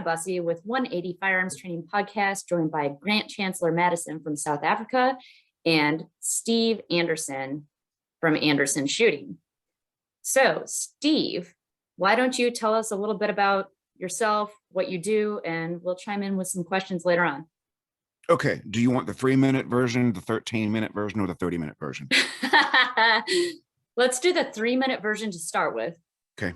Bussey with 180 Firearms Training Podcast, joined by Grant Chancellor Madison from South Africa and Steve Anderson from Anderson Shooting. So, Steve, why don't you tell us a little bit about yourself, what you do, and we'll chime in with some questions later on. Okay. Do you want the 3-minute version, the 13-minute version, or the 30-minute version? Let's do the 3-minute version to start with. Okay.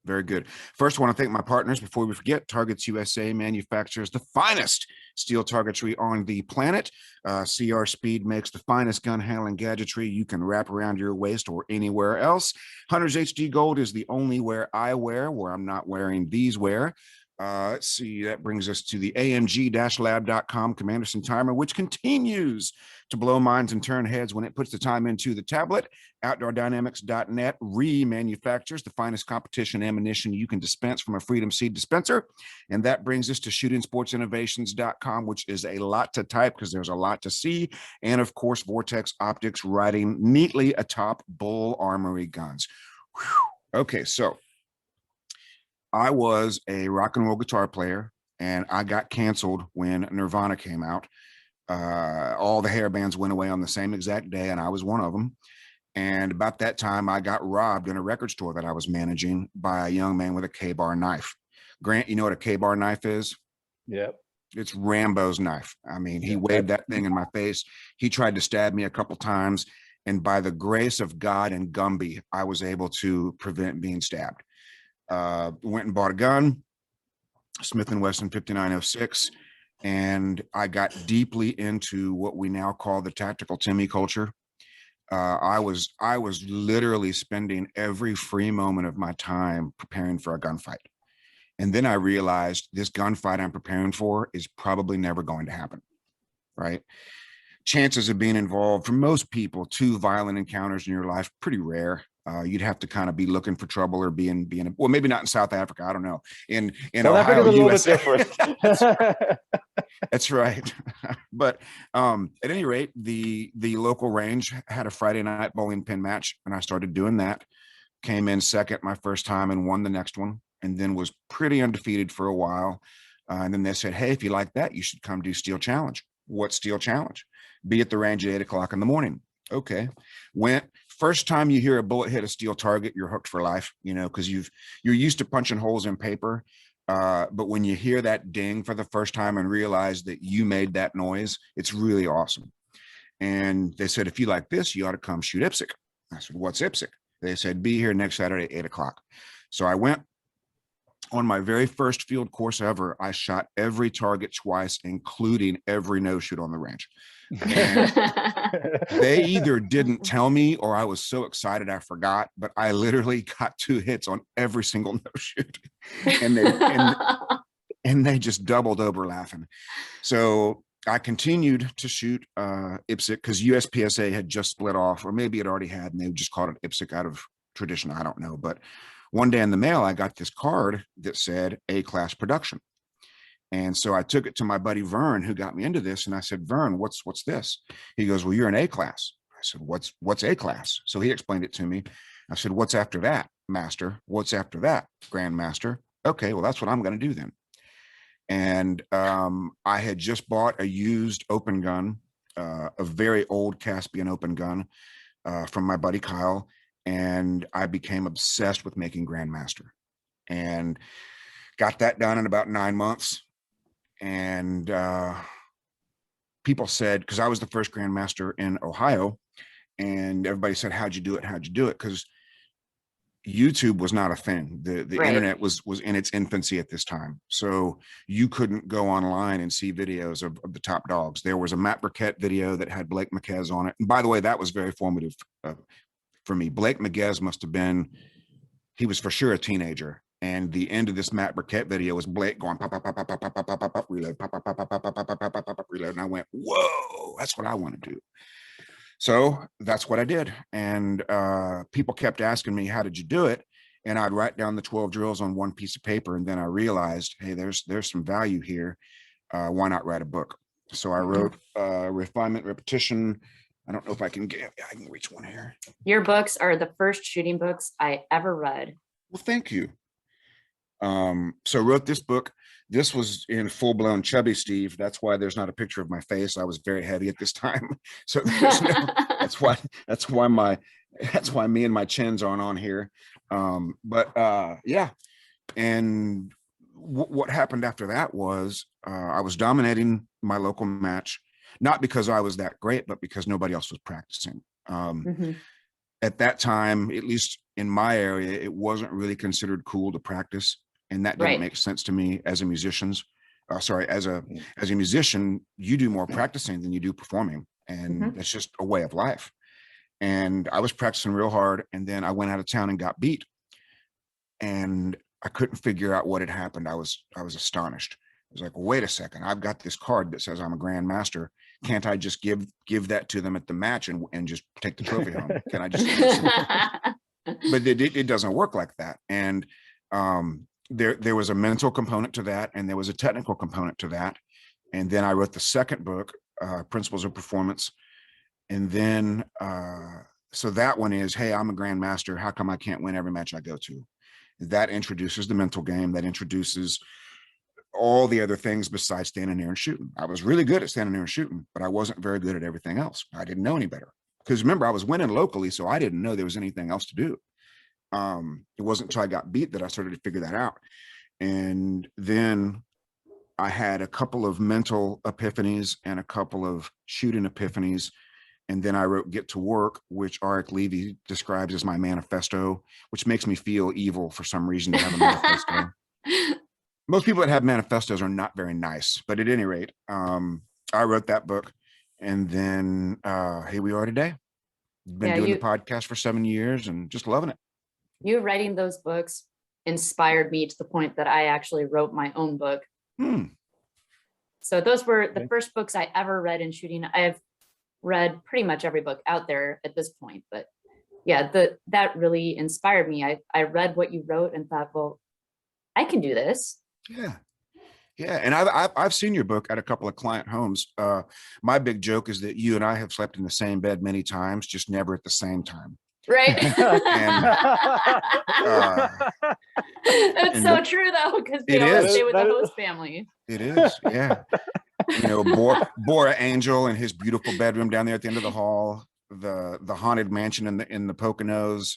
Very good. First, I want to thank my partners before we forget. Targets USA manufactures the finest steel targetry on the planet. CR Speed makes the finest gun handling gadgetry you can wrap around your waist or anywhere else. Hunter's HD Gold is the only wear I wear where I'm not wearing these wear. Let's see, that brings us to the AMG-lab.com Commanderson timer, which continues to blow minds and turn heads when it puts the time into the tablet. OutdoorDynamics.net remanufactures the finest competition ammunition you can dispense from a Freedom Seed dispenser. And that brings us to ShootingSportsInnovations.com, which is a lot to type because there's a lot to see. And of course, Vortex Optics riding neatly atop Bull Armory guns. Whew. Okay, so I was a rock and roll guitar player, and I got canceled when Nirvana came out. All the hair bands went away on the same exact day, and I was one of them. And about that time, I got robbed in a record store that I was managing by a young man with a K-bar knife. Grant, you know what a K-bar knife is? Yep. It's Rambo's knife. I mean, he waved that thing in my face. He tried to stab me a couple times, and by the grace of God and Gumby, I was able to prevent being stabbed. Went and bought a gun, Smith & Wesson 5906, and I got deeply into what we now call the tactical Timmy culture. I was literally spending every free moment of my time preparing for a gunfight. And then I realized this gunfight I'm preparing for is probably never going to happen, right? Chances of being involved for most people, 2 violent encounters in your life, pretty rare. You'd have to kind of be looking for trouble or being well, maybe not in South Africa. I don't know. In South Ohio, Africa's a little USA. bit different. That's right. But at any rate, the local range had a Friday night bowling pin match, and I started doing that. Came in second my first time and won the next one, and then was pretty undefeated for a while. And then they said, "Hey, if you like that, you should come do Steel Challenge." What Steel Challenge? Be at the range at 8 o'clock in the morning. Okay. Went. First time you hear a bullet hit a steel target, you're hooked for life, you know, because you're used to punching holes in paper. But when you hear that ding for the first time and realize that you made that noise, it's really awesome. And they said, if you like this, you ought to come shoot IPSC. I said, what's IPSC? They said, be here next Saturday at 8 o'clock. So I went. On my very first field course ever, I shot every target twice, including every no-shoot on the range. They either didn't tell me or I was so excited I forgot, but I literally got 2 hits on every single no-shoot. And they just doubled over laughing. So I continued to shoot IPSC because USPSA had just split off, or maybe it already had, and they just called it IPSC out of tradition. I don't know. But one day in the mail, I got this card that said A-class production. And so I took it to my buddy Vern, who got me into this. And I said, Vern, what's this? He goes, well, you're an A-class. I said, what's A-class? So he explained it to me. I said, what's after that, master? What's after that, grandmaster? Okay, well, that's what I'm going to do then. And I had just bought a used open gun, a very old Caspian open gun from my buddy Kyle. And I became obsessed with making Grandmaster and got that done in about 9 months. And people said, because I was the first Grandmaster in Ohio, and everybody said, how'd you do it? How'd you do it? Because YouTube was not a thing. The Right. internet was in its infancy at this time. So you couldn't go online and see videos of the top dogs. There was a Matt Burkett video that had Blake McKez on it. And by the way, that was very formative for me. Blake McGez must have been, he was for sure a teenager. And the end of this Matt Burkett video was Blake going pop, pop, pop, pop, pop, pop, pop, pop, pop, reload, pop, pop, pop, pop, pop, pop, pop, pop, pop, pop, reload. And I went, whoa, that's what I want to do. So that's what I did. And people kept asking me, how did you do it? And I'd write down the 12 drills on one piece of paper. And then I realized, hey, there's some value here. Why not write a book? So I wrote Refinement, Repetition. I don't know if I can reach one here. Your books are the first shooting books I ever read. Well, thank you. So wrote this book. this was in full blown chubby Steve. That's why there's not a picture of my face. I was very heavy at this time. So there's no, that's why me and my chins aren't on here. Yeah. And what happened after that was I was dominating my local match, not because I was that great, but because nobody else was practicing. At that time, at least in my area, it wasn't really considered cool to practice. And that didn't make sense to me as a musician's as a musician, you do more practicing than you do performing. And that's just a way of life. And I was practicing real hard. And then I went out of town and got beat. And I couldn't figure out what had happened. I was astonished. I was like, wait a second, I've got this card that says I'm a grandmaster. Can't I just give that to them at the match and just take the trophy home? Can I just? But it doesn't work like that. And there was a mental component to that, and there was a technical component to that. And then I wrote the second book, Principles of Performance. And then so that one is, hey, I'm a grandmaster. How come I can't win every match I go to? That introduces the mental game. That introduces all the other things besides standing there and shooting. I was really good at standing there and shooting, but I wasn't very good at everything else. I didn't know any better. Because remember, I was winning locally, so I didn't know there was anything else to do. It wasn't until I got beat that I started to figure that out. And then I had a couple of mental epiphanies and a couple of shooting epiphanies. And then I wrote Get to Work, which Arik Levy describes as my manifesto, which makes me feel evil for some reason to have a manifesto. Most people that have manifestos are not very nice, but at any rate, I wrote that book. And then here we are today. Been doing the podcast for 7 years and just loving it. You writing those books inspired me to the point that I actually wrote my own book. So those were the first books I ever read in shooting. I've read pretty much every book out there at this point, but yeah, that really inspired me. I read what you wrote and thought, well, I can do this. Yeah. And I've seen your book at a couple of client homes. My big joke is that you and I have slept in the same bed many times, just never at the same time. Right. That's so and true though, because we always stay with the host family. It is, yeah. You know, Bora Angel and his beautiful bedroom down there at the end of the hall, the haunted mansion in the Poconos.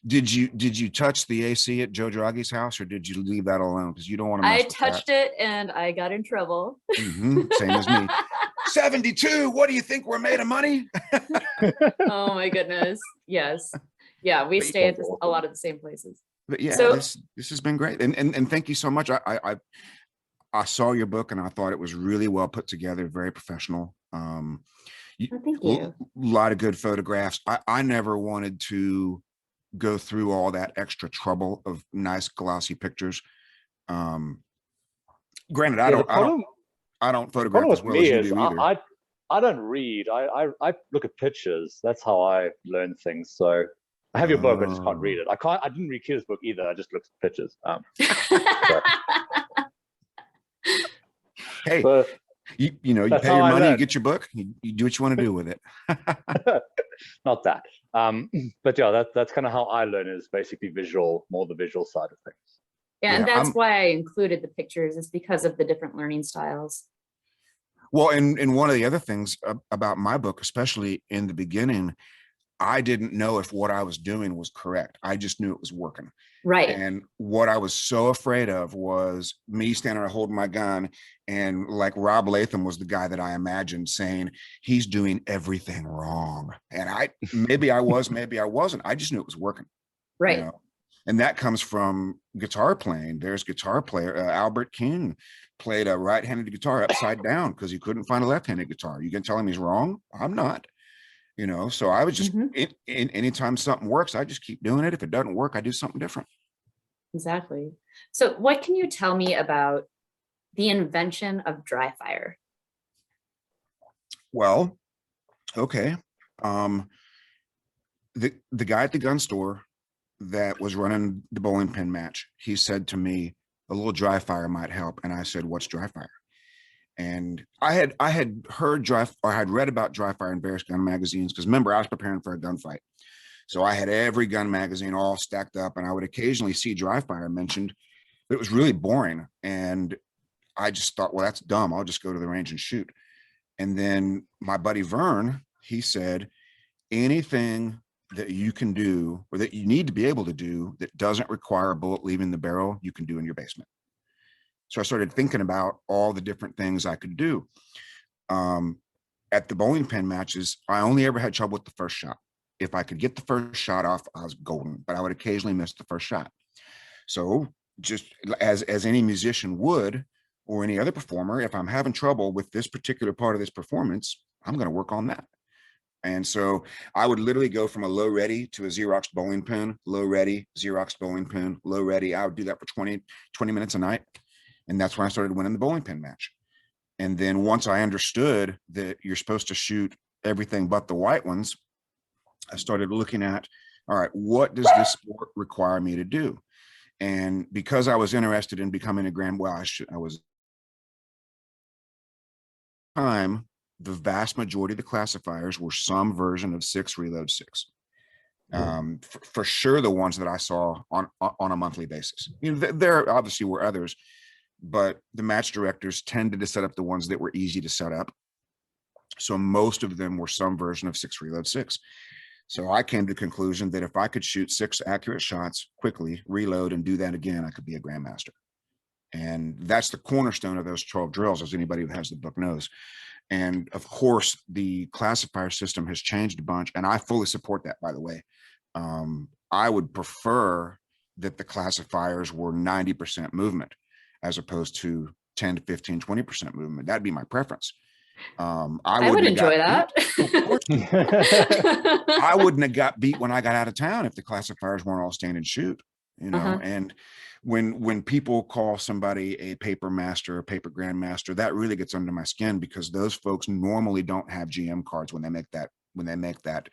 Did you touch the AC at Joe Draghi's house, or did you leave that alone? Because you don't want to mess with touched it and I got in trouble. Same as me. 72. What do you think? We're made of money? Oh my goodness. Yes. Yeah, we stay at a lot of the same places. But yeah, so, this has been great. And thank you so much. I saw your book and I thought it was really well put together, very professional. Thank you. A lot of good photographs. I never wanted to go through all that extra trouble of nice glossy pictures. Granted, I don't photograph as well as you do either. I don't read. I look at pictures. That's how I learn things. So I have your book, I just can't read it. I didn't read Kira's book either. I just looked at pictures. Hey, you pay your money, you get your book, you do what you want to do with it. Not that. But yeah, that's kind of how I learn, is basically more the visual side of things. Yeah, and that's why I included the pictures, is because of the different learning styles. Well, and one of the other things about my book, especially in the beginning, I didn't know if what I was doing was correct. I just knew it was working. Right. And what I was so afraid of was me standing there holding my gun, and like Rob Latham was the guy that I imagined saying, he's doing everything wrong. And maybe I was, maybe I wasn't. I just knew it was working. Right. You know? And that comes from guitar playing. There's guitar player, Albert King played a right-handed guitar upside down because he couldn't find a left-handed guitar. You can tell him he's wrong? I'm not. You know, so I was just, anytime something works, I just keep doing it. If it doesn't work, I do something different. Exactly. So what can you tell me about the invention of dry fire? Well, okay. The guy at the gun store that was running the bowling pin match, he said to me, a little dry fire might help. And I said, what's dry fire? And I had heard I had read about dry fire in various gun magazines, because remember, I was preparing for a gunfight. So I had every gun magazine all stacked up, and I would occasionally see dry fire mentioned. it was really boring. And I just thought, well, that's dumb. I'll just go to the range and shoot. And then my buddy Vern, he said, anything that you can do or that you need to be able to do that doesn't require a bullet leaving the barrel, you can do in your basement. So I started thinking about all the different things I could do. At the bowling pin matches, I only ever had trouble with the first shot. If I could get the first shot off, I was golden, but I would occasionally miss the first shot. So just as any musician would, or any other performer, if I'm having trouble with this particular part of this performance, I'm going to work on that. And so I would literally go from a low ready to a Xerox bowling pin, low ready, Xerox bowling pin, low ready. I would do that for 20 minutes a night. And that's when I started winning the bowling pin match. And then once I understood that you're supposed to shoot everything but the white ones, I started looking at, all right, what does this sport require me to do? And because I was interested in becoming a I was the vast majority of the classifiers were some version of 6 Reload 6. For sure, the ones that I saw on a monthly basis. You know, there obviously were others, but the match directors tended to set up the ones that were easy to set up. So most of them were some version of 6 Reload 6. So I came to the conclusion that if I could shoot 6 accurate shots quickly, reload, and do that again, I could be a grandmaster. And that's the cornerstone of those 12 drills, as anybody who has the book knows. And of course, the classifier system has changed a bunch, and I fully support that, by the way. I would prefer that the classifiers were 90% movement as opposed to 10 to 15, 20% movement. That'd be my preference. I would enjoy that. I wouldn't have got beat when I got out of town if the classifiers weren't all stand and shoot, you know. And when people call somebody a paper master, a paper grandmaster, that really gets under my skin, because those folks normally don't have GM cards when they make that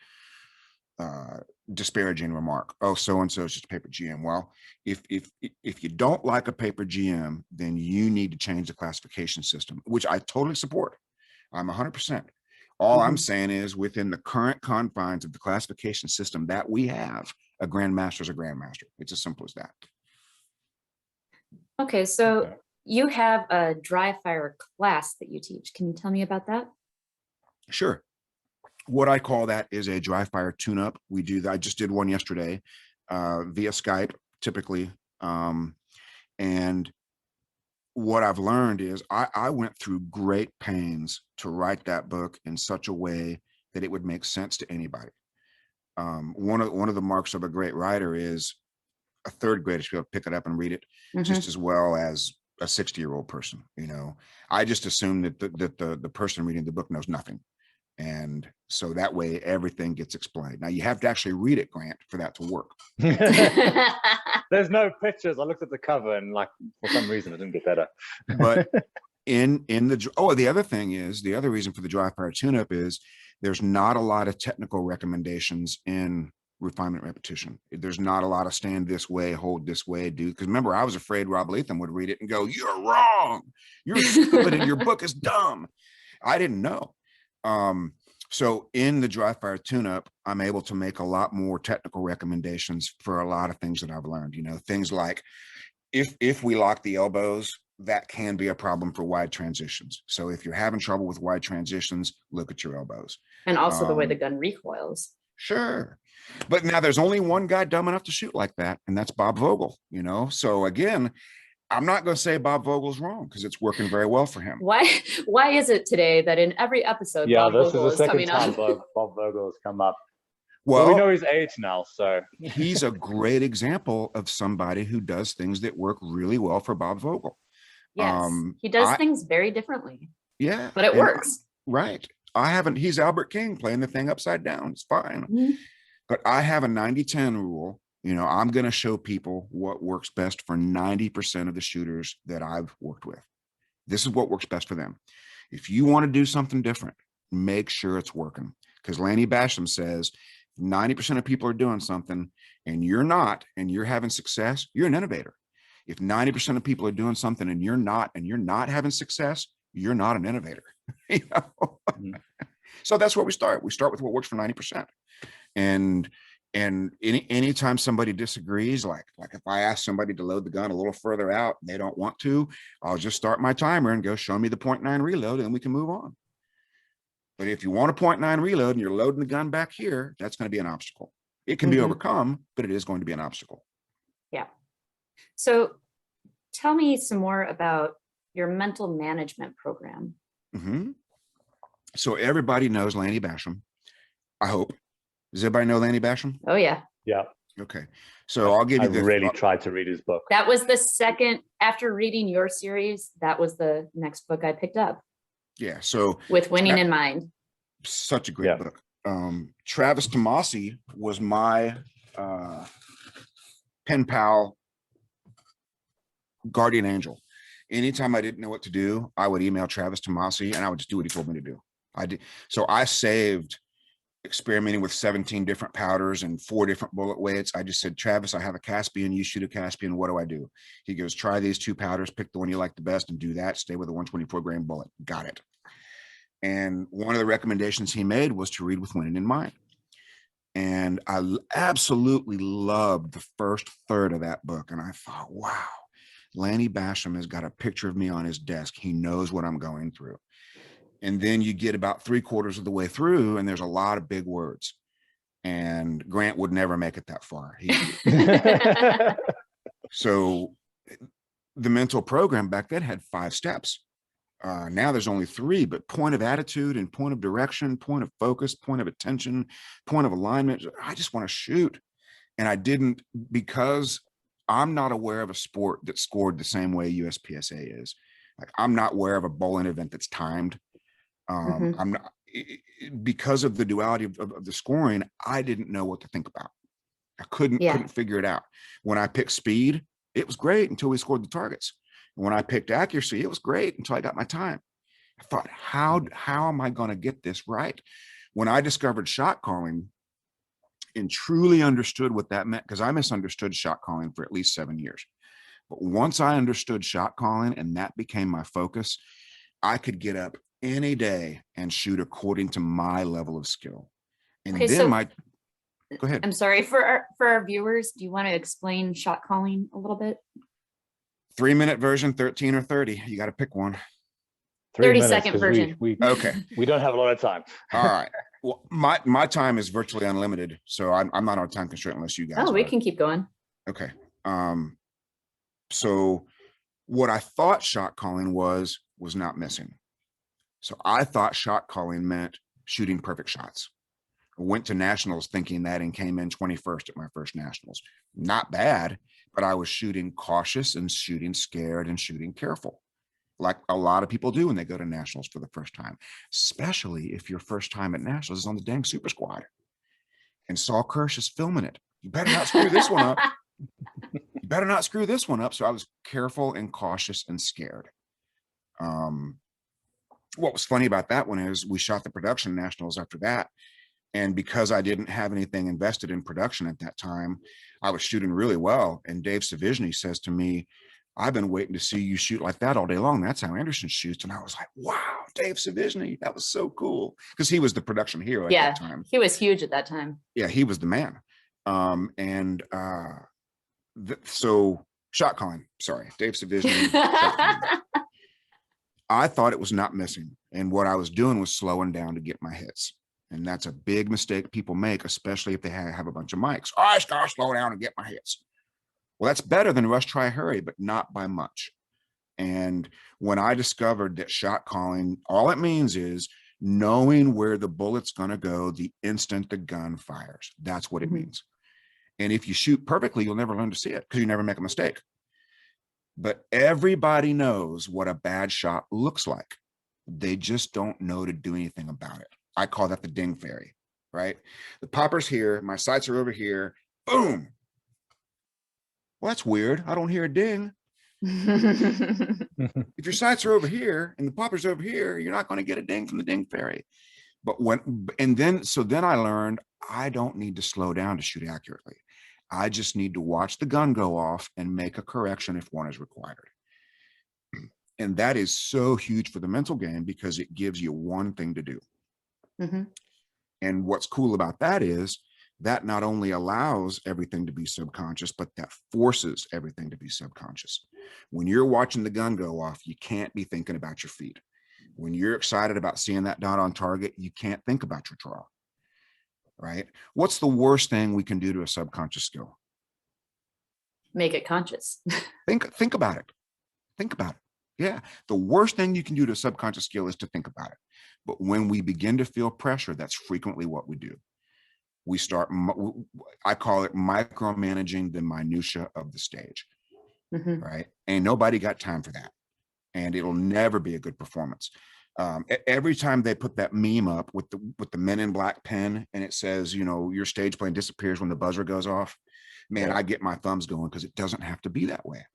disparaging remark. Oh, so and so is just a paper GM. Well, if you don't like a paper GM, then you need to change the classification system, which I totally support. I'm 100%. All I'm saying is, within the current confines of the classification system that we have, a grandmaster is a grandmaster. It's as simple as that. Okay, so you have a dry fire class that you teach. Can you tell me about that? Sure. What I call that is a dry fire tune-up. We do that. I just did one yesterday via Skype, typically. And what I've learned is I went through great pains to write that book in such a way that it would make sense to anybody. One of the marks of a great writer is a third grader should be able to pick it up and read it just as well as a 60-year-old person. You know, I just assume that the person reading the book knows nothing. And so that way everything gets explained. Now you have to actually read it, Grant, for that to work. There's no pictures. I looked at the cover and, like, for some reason it didn't get better. But the other thing is, the other reason for the dry fire tune-up is there's not a lot of technical recommendations in refinement repetition. There's not a lot of stand this way, hold this way, do. Because remember, I was afraid Rob Latham would read it and go, "You're wrong. You're stupid, and your book is dumb." I didn't know. So in the dry fire tune-up, I'm able to make a lot more technical recommendations for a lot of things that I've learned. You know, things like if we lock the elbows, that can be a problem for wide transitions. So if you're having trouble with wide transitions, look at your elbows. And also the way the gun recoils. Sure. But now there's only one guy dumb enough to shoot like that, and that's Bob Vogel, you know? So again, I'm not going to say Bob Vogel's wrong, because it's working very well for him. Why is it today that in every episode, Yeah, Bob this Vogel is the second coming time up? Bob Vogel has come up. Well, we know his age now, so he's a great example of somebody who does things that work really well for Bob Vogel. Yes, he does things very differently. Yeah, but it works. Right. He's Albert King playing the thing upside down. It's fine. But I have a 90-10 rule. You know, I'm going to show people what works best for 90% of the shooters that I've worked with. This is what works best for them. If you want to do something different, make sure it's working. Because Lanny Basham says 90% of people are doing something and you're not, and you're having success, you're an innovator. If 90% of people are doing something and you're not having success, you're not an innovator. You know? So that's where we start. We start with what works for 90%. And And anytime somebody disagrees, like if I ask somebody to load the gun a little further out and they don't want to, I'll just start my timer and go show me the 0.9 reload and we can move on. But if you want a 0.9 reload and you're loading the gun back here, that's going to be an obstacle. It can be overcome, but it is going to be an obstacle. Yeah. So tell me some more about your mental management program. So everybody knows Lanny Basham, I hope. Does everybody know Lanny Basham? Oh, yeah. Yeah. Okay. So I'll give you I really tried to read his book. That was the second, after reading your series, that was the next book I picked up. Yeah. So with winning in mind. Such a great book. Travis Tomasi was my pen pal, guardian angel. Anytime I didn't know what to do, I would email Travis Tomasi and I would just do what he told me to do. I did. So I saved experimenting with 17 different powders and 4 different bullet weights. I just said, Travis, I have a Caspian, you shoot a Caspian, what do I do? He goes, try these 2 powders, pick the one you like the best and do that. Stay with a 124 grain bullet. Got it. And one of the recommendations he made was to read with winning in mind. And I absolutely loved the first third of that book. And I thought, wow, Lanny Basham has got a picture of me on his desk. He knows what I'm going through. And then you get about 3/4 of the way through and there's a lot of big words. And Grant would never make it that far. So the mental program back then had 5 steps. Now there's only 3, but point of attitude and point of direction, point of focus, point of attention, point of alignment. I just want to shoot. And I didn't, because I'm not aware of a sport that scored the same way USPSA is. Like, I'm not aware of a bowling event that's timed. I'm not, because of the duality of the scoring, I didn't know what to think about. I couldn't figure it out. When I picked speed, it was great until we scored the targets. When I picked accuracy, it was great until I got my time. I thought, how am I going to get this right? When I discovered shot calling and truly understood what that meant, because I misunderstood shot calling for at least 7 years. But once I understood shot calling and that became my focus, I could get up any day and shoot according to my level of skill. And Okay, then so go ahead. I'm sorry, for our viewers, do you want to explain shot calling a little bit? 3-minute version, 13 or 30. You got to pick one. 30-second version. Okay. We don't have a lot of time. All right. Well, my time is virtually unlimited, so I'm not on a time constraint unless you guys. Oh, we can keep going. Okay. So what I thought shot calling was not missing. So I thought shot calling meant shooting perfect shots. I went to nationals thinking that and came in 21st at my first nationals. Not bad, but I was shooting cautious and shooting scared and shooting careful, like a lot of people do when they go to nationals for the first time, especially if your first time at nationals is on the dang super squad. And Saul Kirsch is filming it. You better not screw this one up. You better not screw this one up. So I was careful and cautious and scared. What was funny about that one is we shot the production nationals after that. And because I didn't have anything invested in production at that time, I was shooting really well. And Dave Savizny says to me, I've been waiting to see you shoot like that all day long. That's how Anderson shoots. And I was like, wow, Dave Savizny, that was so cool. Because he was the production hero at that time. He was huge at that time. Yeah, he was the man. So shot calling, sorry, Dave Savizny. I thought it was not missing. And what I was doing was slowing down to get my hits. And that's a big mistake people make, especially if they have a bunch of mics. Oh, I just gotta slow down and get my hits. Well, that's better than rush, try, hurry, but not by much. And when I discovered that shot calling, all it means is knowing where the bullet's gonna go the instant the gun fires. That's what it means. And if you shoot perfectly, you'll never learn to see it because you never make a mistake. But everybody knows what a bad shot looks like. They just don't know to do anything about it. I call that the ding fairy, right? The popper's here, my sights are over here, boom. Well, that's weird. I don't hear a ding. If your sights are over here and the popper's over here, you're not going to get a ding from the ding fairy. But then I learned I don't need to slow down to shoot accurately. I just need to watch the gun go off and make a correction if one is required. And that is so huge for the mental game because it gives you one thing to do. And what's cool about that is that not only allows everything to be subconscious, but that forces everything to be subconscious. When you're watching the gun go off, you can't be thinking about your feet. When you're excited about seeing that dot on target, you can't think about your draw, right? What's the worst thing we can do to a subconscious skill? Make it conscious. Think about it. Think about it. Yeah. The worst thing you can do to a subconscious skill is to think about it. But when we begin to feel pressure, that's frequently what we do. We start, I call it micromanaging the minutia of the stage, Mhm. right? Ain't nobody got time for that. And it'll never be a good performance. Every time they put that meme up with the Men in Black pen and it says, your stage plane disappears when the buzzer goes off, man, Yeah. I get my thumbs going because it doesn't have to be that way.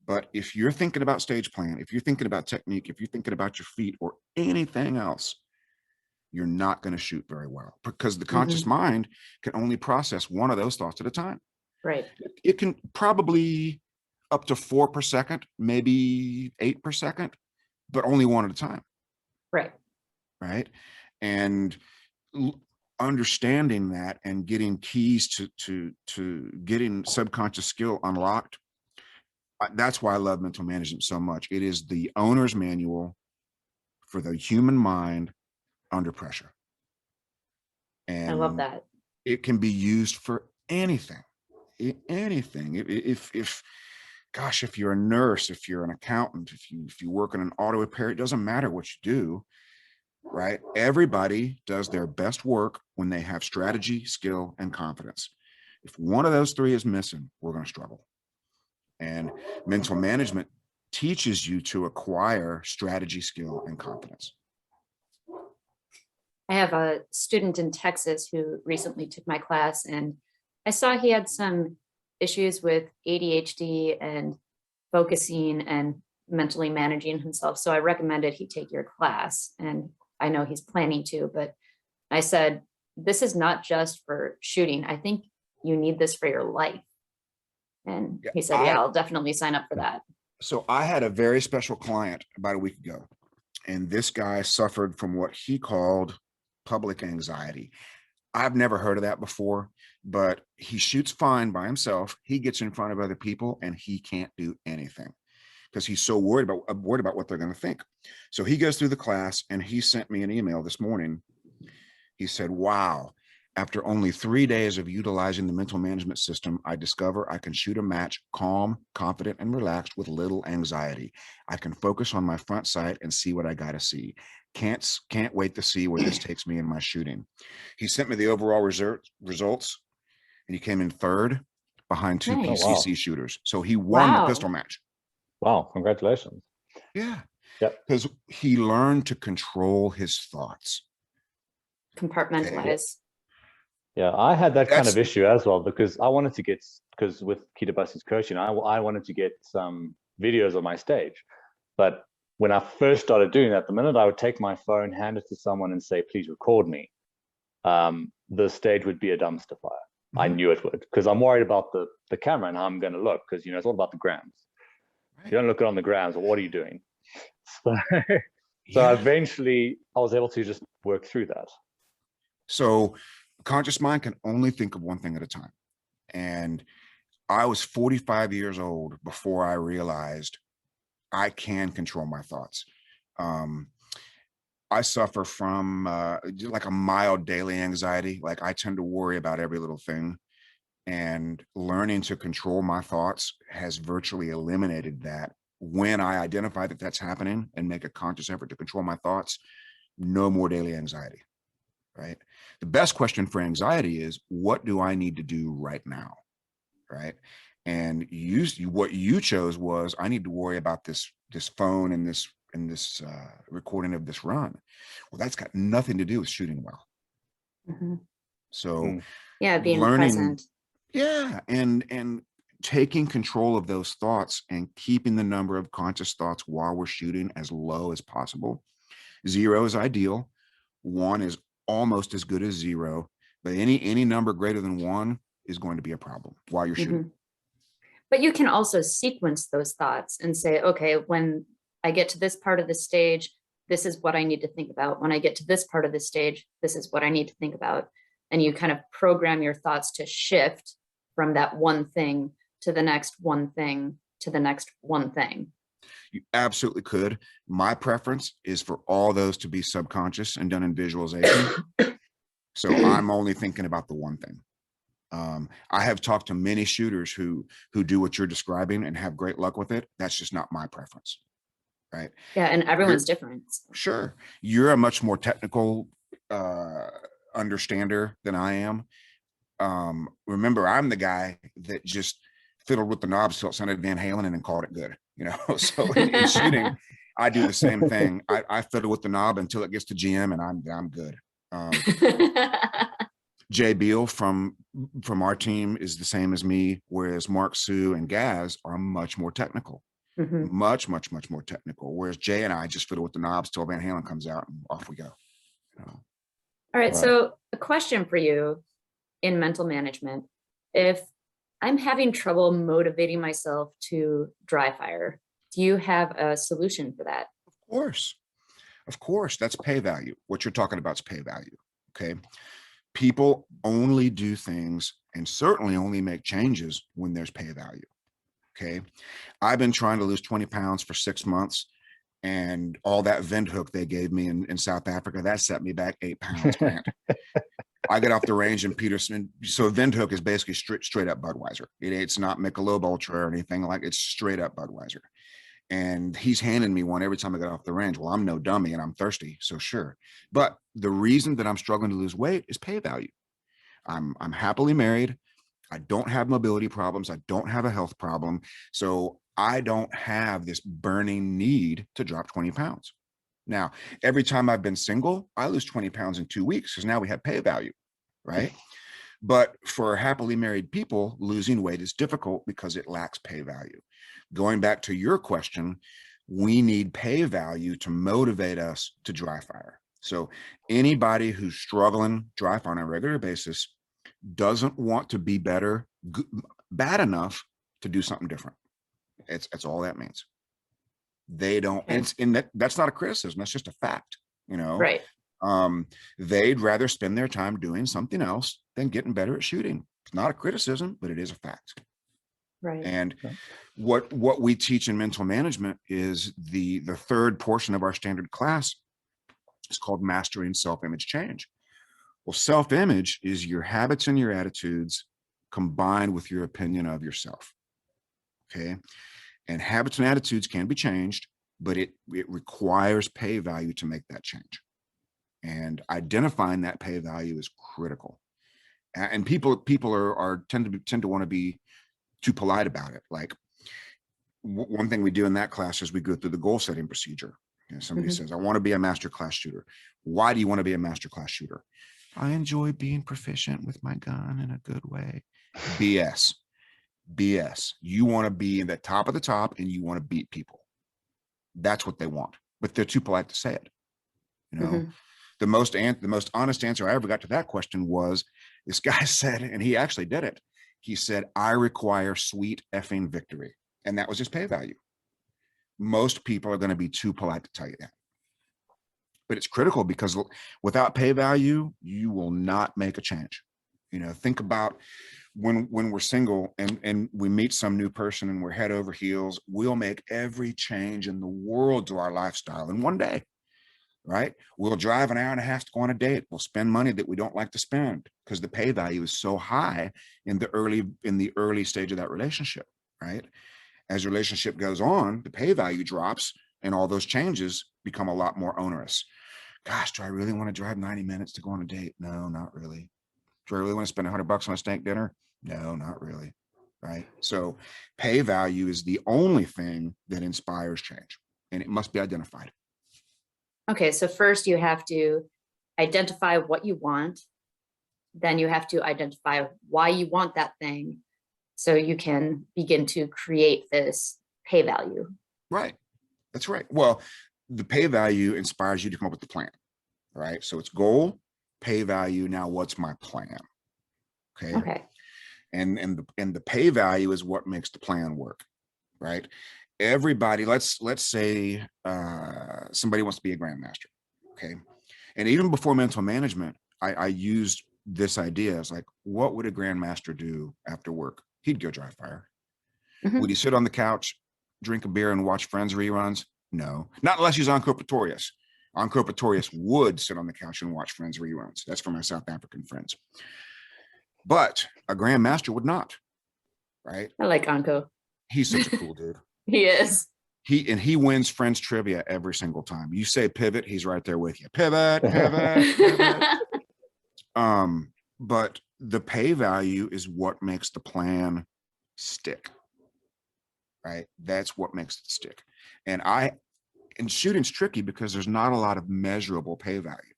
But if you're thinking about stage plan, if you're thinking about technique, if you're thinking about your feet or anything else, you're not going to shoot very well because the conscious mind can only process one of those thoughts at a time. Right. It can probably up to 4 per second, maybe 8 per second, but only one at a time. Right. Right. And understanding that and getting keys to getting subconscious skill unlocked. That's why I love mental management so much. It is the owner's manual for the human mind under pressure. And I love that. it can be used for anything. Anything. If gosh, if you're a nurse, if you're an accountant, if you work in an auto repair, it doesn't matter what you do, right? Everybody does their best work when they have strategy, skill, and confidence. If one of those three is missing, we're going to struggle. And mental management teaches you to acquire strategy, skill, and confidence. I have a student in Texas who recently took my class, and I saw he had some issues with ADHD and focusing and mentally managing himself. So I recommended he take your class, and I know he's planning to, but I said, this is not just for shooting. I think you need this for your life. And he said, yeah, I'll definitely sign up for that. So I had a very special client about a week ago, and this guy suffered from what he called public anxiety. I've never heard of that before, but he shoots fine by himself. He gets in front of other people and he can't do anything because he's so worried about what they're going to think. So he goes through the class and he sent me an email this morning. He said, wow, after only 3 days of utilizing the mental management system, I discover I can shoot a match calm, confident, and relaxed with little anxiety. I can focus on my front sight and see what I got to see. Can't wait to see where this takes me in my shooting. He sent me the overall results, and he came in third behind two Nice. PCC shooters. So he won the pistol match. Wow, congratulations. Yeah. Yep. Because he learned to control his thoughts. Compartmentalize. Yeah, I had that kind of issue as well because I wanted to get, because with Kitabasi's coaching, I wanted to get some videos of my stage. But when I first started doing that, the minute I would take my phone, hand it to someone and say, please record me, the stage would be a dumpster fire. I knew it would, because I'm worried about the camera and how I'm going to look, because it's all about the grams. Right. You don't look it on the grams, well, what are you doing? So eventually I was able to just work through that. So conscious mind can only think of one thing at a time. And I was 45 years old before I realized I can control my thoughts. I suffer from like a mild daily anxiety. Like I tend to worry about every little thing, and learning to control my thoughts has virtually eliminated that. When I identify that that's happening and make a conscious effort to control my thoughts, no more daily anxiety, right? The best question for anxiety is, what do I need to do right now, right? And what you chose was, I need to worry about this phone and this recording of this run. Well, that's got nothing to do with shooting well. So yeah, being learning, present. Yeah, and taking control of those thoughts and keeping the number of conscious thoughts while we're shooting as low as possible. 0 is ideal. 1 is almost as good as 0, but any number greater than 1 is going to be a problem while you're shooting. But you can also sequence those thoughts and say, okay, when I get to this part of the stage, this is what I need to think about. When I get to this part of the stage, this is what I need to think about. and you kind of program your thoughts to shift from that one thing to the next one thing to the next one thing. You absolutely could. My preference is for all those to be subconscious and done in visualization. So I'm only thinking about the one thing. I have talked to many shooters who do what you're describing and have great luck with it. That's just not my preference, right? Yeah, and everyone's different. Sure. You're a much more technical understander than I am. Remember, I'm the guy that just fiddled with the knobs till it sounded Van Halen and then called it good, you know? So in shooting, I do the same thing. I fiddle with the knob until it gets to GM and I'm good. Jay Beal from our team is the same as me, whereas Mark, Sue, and Gaz are much more technical. Much more technical. Whereas Jay and I just fiddle with the knobs till Van Halen comes out and off we go. You know? All right. So a question for you in mental management. If I'm having trouble motivating myself to dry fire, do you have a solution for that? Of course, that's pay value. What you're talking about is pay value. Okay. People only do things and certainly only make changes when there's pay value. Okay. I've been trying to lose 20 pounds for 6 months, and all that Windhoek they gave me in South Africa, that set me back 8 pounds. I get off the range in Peterson. So Windhoek is basically straight up Budweiser. It's not Michelob Ultra or anything like, it's straight up Budweiser. And he's handing me one every time I get off the range. Well, I'm no dummy and I'm thirsty, so sure. But the reason that I'm struggling to lose weight is pay value. I'm happily married. I don't have mobility problems. I don't have a health problem. So I don't have this burning need to drop 20 pounds. Now, every time I've been single, I lose 20 pounds in 2 weeks because now we have pay value, right? But for happily married people, losing weight is difficult because it lacks pay value. Going back to your question, we need pay value to motivate us to dry fire. So anybody who's struggling dry fire on a regular basis doesn't want to be bad enough to do something different. That's all that means. They don't, and that's not a criticism. That's just a fact, you know? Right. They'd rather spend their time doing something else than getting better at shooting. It's not a criticism, but it is a fact. Right. And what we teach in mental management is the third portion of our standard class is called Mastering Self-Image Change. Well, self-image is your habits and your attitudes combined with your opinion of yourself. Okay. And habits and attitudes can be changed, but it requires pay value to make that change. And identifying that pay value is critical. And people tend to want to be too polite about it. Like one thing we do in that class is we go through the goal setting procedure. You know, somebody says, I want to be a master class shooter. Why do you want to be a master class shooter? I enjoy being proficient with my gun in a good way. BS. You want to be in the top of the top and you want to beat people. That's what they want, but they're too polite to say it. You know, the most honest answer I ever got to that question was this guy said, and he actually did it. He said, I require sweet effing victory. And that was his pay value. Most people are going to be too polite to tell you that. But it's critical because without pay value, you will not make a change. You know, think about when we're single and we meet some new person and we're head over heels, we'll make every change in the world to our lifestyle in one day, right? We'll drive an hour and a half to go on a date. We'll spend money that we don't like to spend because the pay value is so high in the early stage of that relationship, right? As the relationship goes on, the pay value drops and all those changes become a lot more onerous. Gosh, do I really want to drive 90 minutes to go on a date? No, not really. Do I really want to spend $100 on a steak dinner? No, not really. Right. So pay value is the only thing that inspires change, and it must be identified. Okay. So first you have to identify what you want. Then you have to identify why you want that thing so you can begin to create this pay value. Right. That's right. Well, the pay value inspires you to come up with the plan. Right. So it's goal, pay value. Now what's my plan? Okay. And the pay value is what makes the plan work, right? Everybody, let's say somebody wants to be a grandmaster, okay? And even before mental management, I used this idea. It's like, what would a grandmaster do after work? He'd go dry fire. Mhm. Would he sit on the couch, drink a beer, and watch Friends reruns? No, not unless he's Anko Pretorius. Anko Pretorius would sit on the couch and watch Friends reruns. That's for my South African friends. But a grandmaster would not, right? I like Anko. He's such a cool dude. He is. He wins Friends trivia every single time. You say pivot, he's right there with you. Pivot, pivot, pivot. But the pay value is what makes the plan stick, right? That's what makes it stick. And shooting's tricky because there's not a lot of measurable pay value.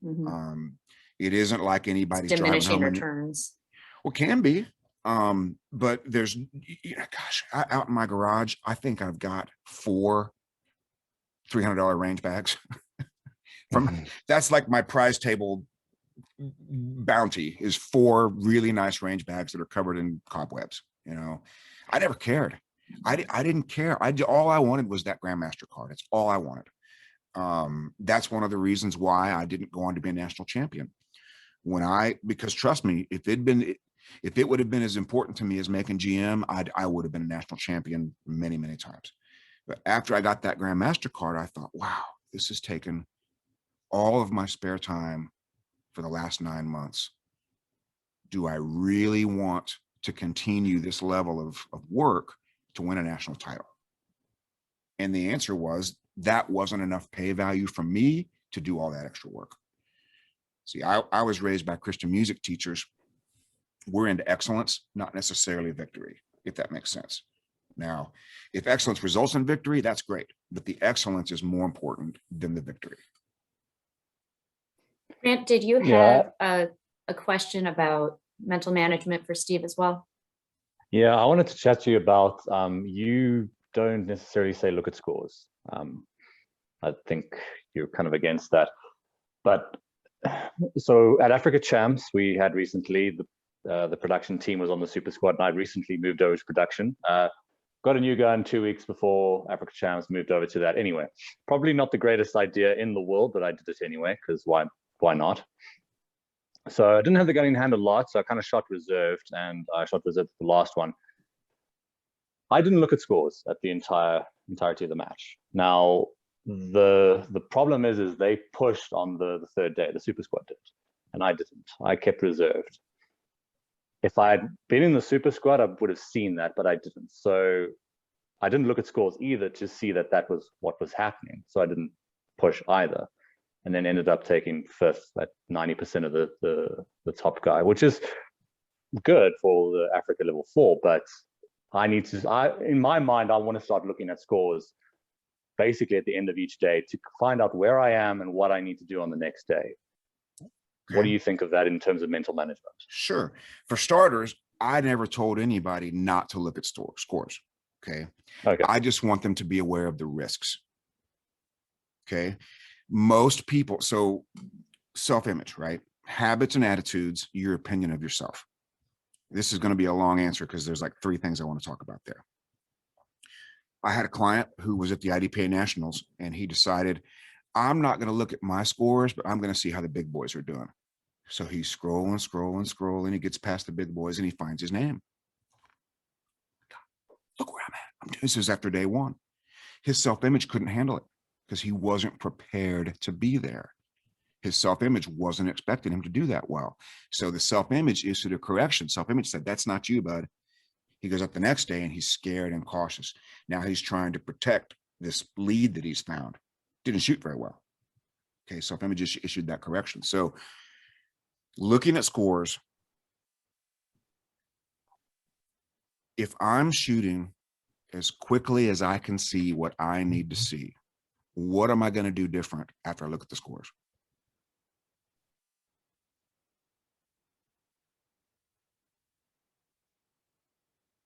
Mhm. It isn't like anybody's driving Diminishing home returns. well, can be. But there's, gosh, out in my garage, I think I've got 4 $300 range bags. That's like my prize table bounty is 4 really nice range bags that are covered in cobwebs. I never cared. I didn't care. All I wanted was that Grandmaster card. It's all I wanted. That's one of the reasons why I didn't go on to be a national champion. Because trust me, if it would have been as important to me as making GM, I would have been a national champion many, many times. But after I got that Grandmaster card, I thought, wow, this has taken all of my spare time for the last 9 months. Do I really want to continue this level of work to win a national title? And the answer was that wasn't enough pay value for me to do all that extra work. See, I was raised by Christian music teachers. We're into excellence, not necessarily victory, if that makes sense. Now, if excellence results in victory, that's great, but the excellence is more important than the victory. Grant, did you have a question about mental management for Steve as well? Yeah, I wanted to chat to you about, you don't necessarily say look at scores. I think you're kind of against that. But so at Africa Champs, we had recently, the production team was on the Super Squad, and I recently moved over to production. Got a new gun 2 weeks before Africa Champs, moved over to that anyway. Probably not the greatest idea in the world, but I did it anyway, because why not? So I didn't have the gun in hand a lot, so I kind of shot reserved, and I shot reserved the last one. I didn't look at scores at the entirety of the match. Now, the problem is they pushed on the third day, the Super Squad did, and I didn't. I kept reserved. If I had been in the Super Squad, I would have seen that, but I didn't. So I didn't look at scores either to see that was what was happening. So I didn't push either, and then ended up taking 5th at 90% of the top guy, which is good for the Africa level 4. But in my mind, I want to start looking at scores basically at the end of each day to find out where I am and what I need to do on the next day. Okay. What do you think of that in terms of mental management? Sure. For starters, I never told anybody not to look at scores. Okay. I just want them to be aware of the risks. Okay. Most people, so self-image, right? Habits and attitudes, your opinion of yourself. This is going to be a long answer because there's like 3 things I want to talk about there. I had a client who was at the IDPA Nationals, and he decided, I'm not going to look at my scores, but I'm going to see how the big boys are doing. So he's scrolling. He gets past the big boys and he finds his name. Look where I'm at. This is after day 1. His self-image couldn't handle it because he wasn't prepared to be there. His self-image wasn't expecting him to do that well. So the self-image issued a correction. Self-image said, that's not you, bud. He goes up the next day and he's scared and cautious. Now he's trying to protect this lead that he's found. Didn't shoot very well. Okay, self-image issued that correction. So looking at scores, if I'm shooting as quickly as I can see what I need to see, what am I going to do different after I look at the scores?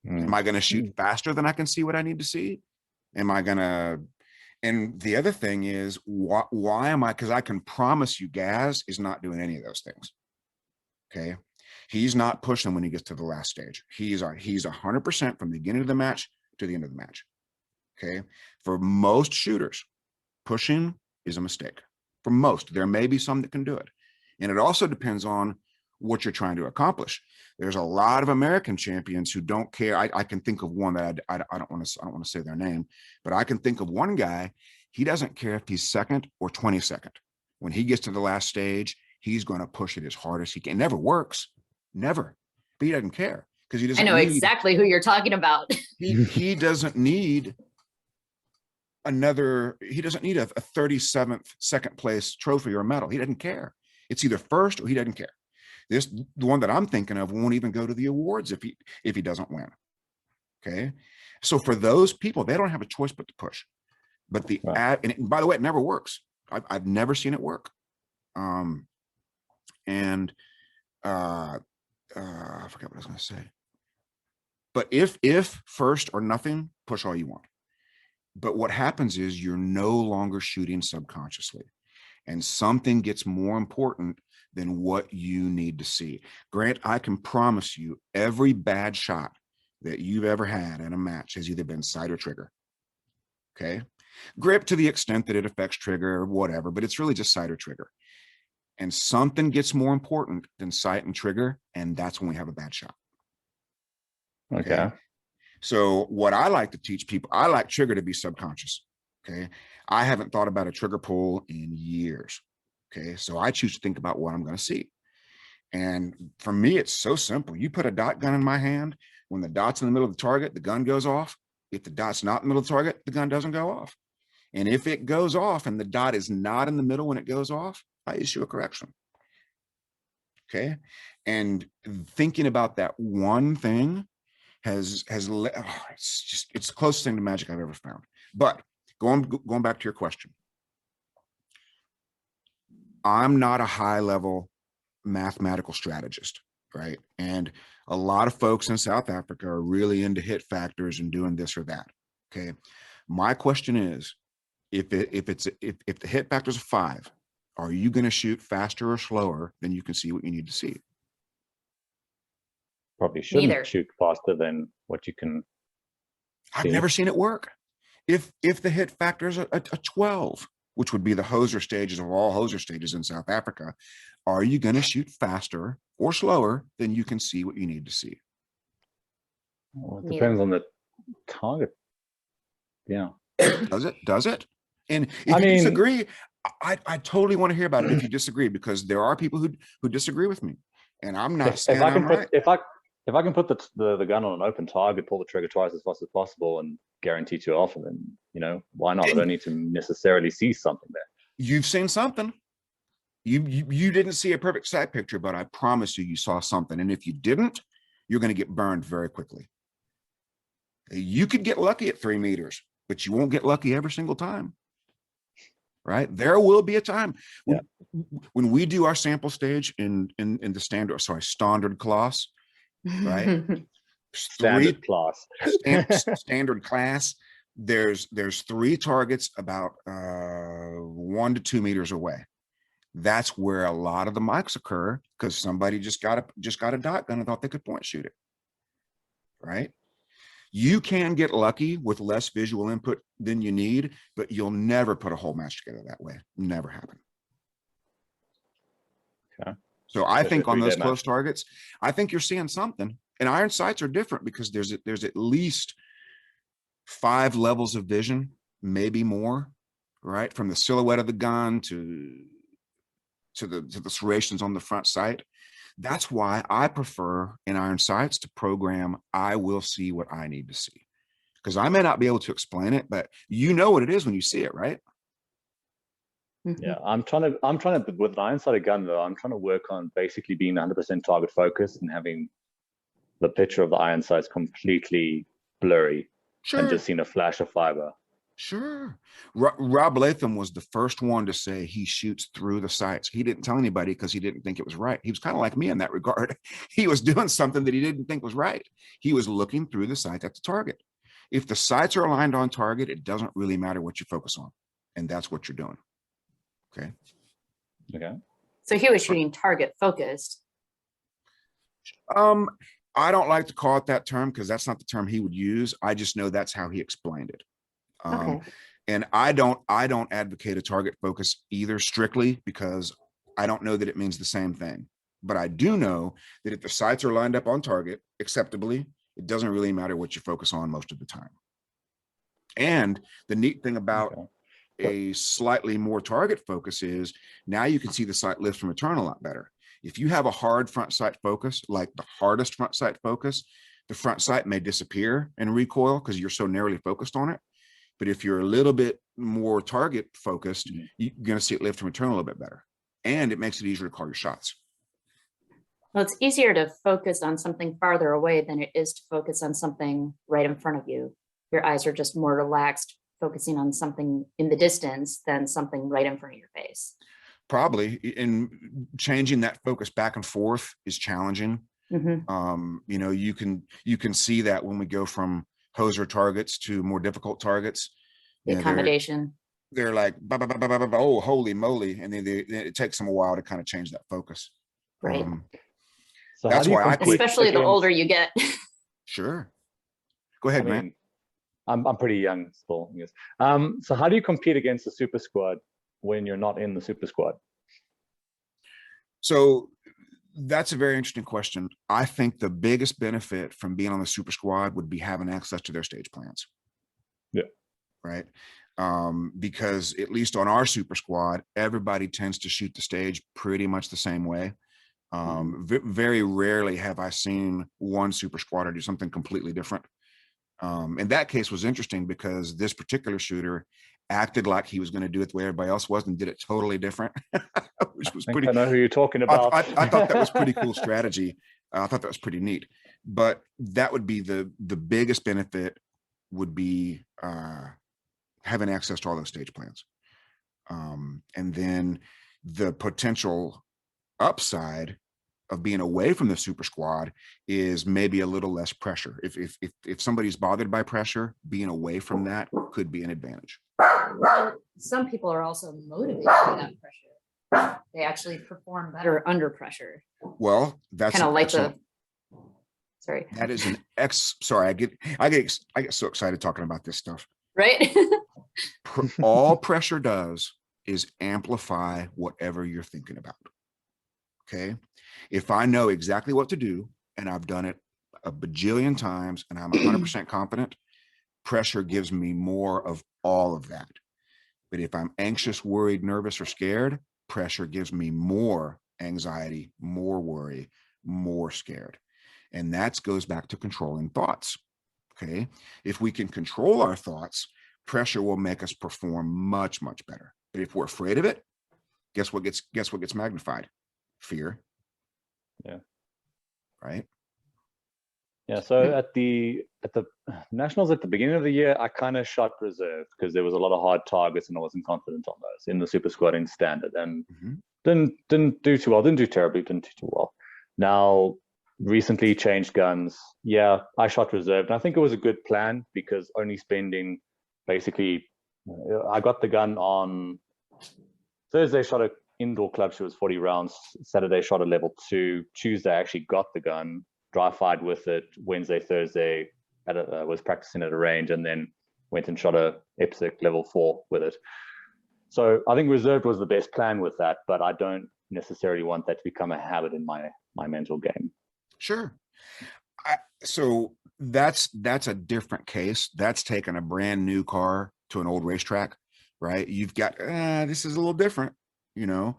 Am I going to shoot faster than I can see what I need to see? Am I going to, and the other thing is, why am I, because I can promise you Gaz is not doing any of those things. Okay. He's not pushing when he gets to the last stage. He's 100% from the beginning of the match to the end of the match. Okay. For most shooters, pushing is a mistake. For most, there may be some that can do it. And it also depends on what you're trying to accomplish. There's a lot of American champions who don't care. I can think of one that I don't want to say their name, but I can think of one guy. He doesn't care if he's second or 22nd. When he gets to the last stage, he's going to push it as hard as he can. It never works, never, but he doesn't care because he doesn't. I know exactly who you're talking about. He doesn't need another. He doesn't need a 37th second place trophy or a medal. He doesn't care. It's either first or he doesn't care. The one that I'm thinking of won't even go to the awards if he doesn't win. Okay, so for those people, they don't have a choice but to push. But and by the way, it never works. I've never seen it work. I forgot what I was going to say. But if first or nothing, push all you want. But what happens is you're no longer shooting subconsciously, and something gets more important than what you need to see. Grant, I can promise you every bad shot that you've ever had in a match has either been sight or trigger. Okay. Grip to the extent that it affects trigger or whatever, but it's really just sight or trigger. And something gets more important than sight and trigger, and that's when we have a bad shot. Okay. So what I like to teach people, I like trigger to be subconscious. Okay. I haven't thought about a trigger pull in years. Okay. So I choose to think about what I'm going to see. And for me, it's so simple. You put a dot gun in my hand, when the dot's in the middle of the target, the gun goes off. If the dot's not in the middle of the target, the gun doesn't go off. And if it goes off and the dot is not in the middle when it goes off, I issue a correction. Okay. And thinking about that one thing it's the closest thing to magic I've ever found. But going back to your question, I'm not a high level mathematical strategist, right? And a lot of folks in South Africa are really into hit factors and doing this or that. Okay. My question is, if the hit factor is a 5, are you going to shoot faster or slower than you can see what you need to see? Probably shouldn't Neither. shoot faster than what you can. I've never seen it work. If the hit factor is a 12, which would be the Hoser stages of all Hoser stages in South Africa, are you going to shoot faster or slower than you can see what you need to see? Well, it depends on the target. Yeah. Does it? And if you disagree, I totally want to hear about it if you disagree, because there are people who disagree with me, and I'm not saying I'm right. If I can put the gun on an open target, pull the trigger twice as fast as possible, and guarantee to alpha, then why not? I don't need to necessarily see something there. You've seen something. You didn't see a perfect sight picture, but I promise you saw something. And if you didn't, you're going to get burned very quickly. You could get lucky at 3 meters, but you won't get lucky every single time. Right? There will be a time when we do our sample stage in the standard class, right? Standard class. Standard class. There's 3 targets about 1 to 2 meters away. That's where a lot of the mics occur, because somebody just got a dot gun and thought they could point shoot it. Right? You can get lucky with less visual input than you need, but you'll never put a whole match together that way. Never happen. Okay. So I think on those close targets, I think you're seeing something. And iron sights are different because there's at least 5 levels of vision, maybe more, right? From the silhouette of the gun to the serrations on the front sight. That's why I prefer in iron sights to program, I will see what I need to see. Because I may not be able to explain it, but you know what it is when you see it, right? Yeah, I'm trying to with an iron sighted gun though, I'm trying to work on basically being 100% target focused and having the picture of the iron sights completely blurry and just seeing a flash of fiber. Sure. Rob Latham was the first one to say he shoots through the sights. He didn't tell anybody because he didn't think it was right. He was kind of like me in that regard. He was doing something that he didn't think was right. He was looking through the sight at the target. If the sights are aligned on target, it doesn't really matter what you focus on. And that's what you're doing. Okay. Okay. So he was shooting target focused. I don't like to call it that term because that's not the term he would use. I just know that's how he explained it. Okay. And I don't advocate a target focus either, strictly because I don't know that it means the same thing. But I do know that if the sights are lined up on target acceptably, it doesn't really matter what you focus on most of the time. And the neat thing about a slightly more target focus is now you can see the sight lift from return a lot better. If you have a hard front sight focus, like the hardest front sight focus, the front sight may disappear and recoil because you're so narrowly focused on it. But if you're a little bit more target focused, you're going to see it lift and return a little bit better. And it makes it easier to call your shots. Well, it's easier to focus on something farther away than it is to focus on something right in front of you. Your eyes are just more relaxed, focusing on something in the distance than something right in front of your face. Probably, and changing that focus back and forth is challenging. You know, you can see that when we go from Hoser targets to more difficult targets. The accommodation. They're like, oh, holy moly. And then it takes them a while to kind of change that focus. Right. So that's why I quit. Especially the older you get. Sure. Go ahead, man. I'm pretty young still, I guess. So how do you compete against the super squad when you're not in the super squad? So that's a very interesting question. I think the biggest benefit from being on the super squad would be having access to their stage plans. Yeah. Right. Because at least on our super squad, everybody tends to shoot the stage pretty much the same way. Very rarely have I seen one super squatter do something completely different. And that case was interesting because this particular shooter acted like he was going to do it the way everybody else was and did it totally different, which was pretty. I know who you're talking about. I thought that was pretty cool strategy. I thought that was pretty neat. But that would be the biggest benefit would be having access to all those stage plans. And then the potential upside of being away from the super squad is maybe a little less pressure. If somebody's bothered by pressure, being away from that could be an advantage. Some people are also motivated by that pressure. They actually perform better under pressure. Well, that's kind of like the. Sorry. That is an sorry, I get so excited talking about this stuff. Right. All pressure does is amplify whatever you're thinking about. Okay. If I know exactly what to do and I've done it a bajillion times and I'm 100% confident, pressure gives me more of all of that. But if I'm anxious, worried, nervous, or scared, pressure gives me more anxiety, more worry, more scared. And that goes back to controlling thoughts. Okay. If we can control our thoughts, pressure will make us perform much, much better. But if we're afraid of it, guess what gets magnified? Fear. Yeah. Right. Yeah. So at the nationals at the beginning of the year, I kind of shot reserve because there was a lot of hard targets and I wasn't confident on those in the super squad in standard and didn't do too well. Didn't do terribly. Didn't do too well. Now recently changed guns. Yeah, I shot reserve, and I think it was a good plan because only spending basically, I got the gun on Thursday. Shot a indoor club shoot was 40 rounds. Saturday shot a level 2. Tuesday I actually got the gun, dry fired with it. Wednesday, Thursday was practicing at a range, and then went and shot a EPSC level 4 with it. So I think reserved was the best plan with that, but I don't necessarily want that to become a habit in my mental game. Sure. So that's a different case. That's taking a brand new car to an old racetrack, right? You've got this is a little different, you know.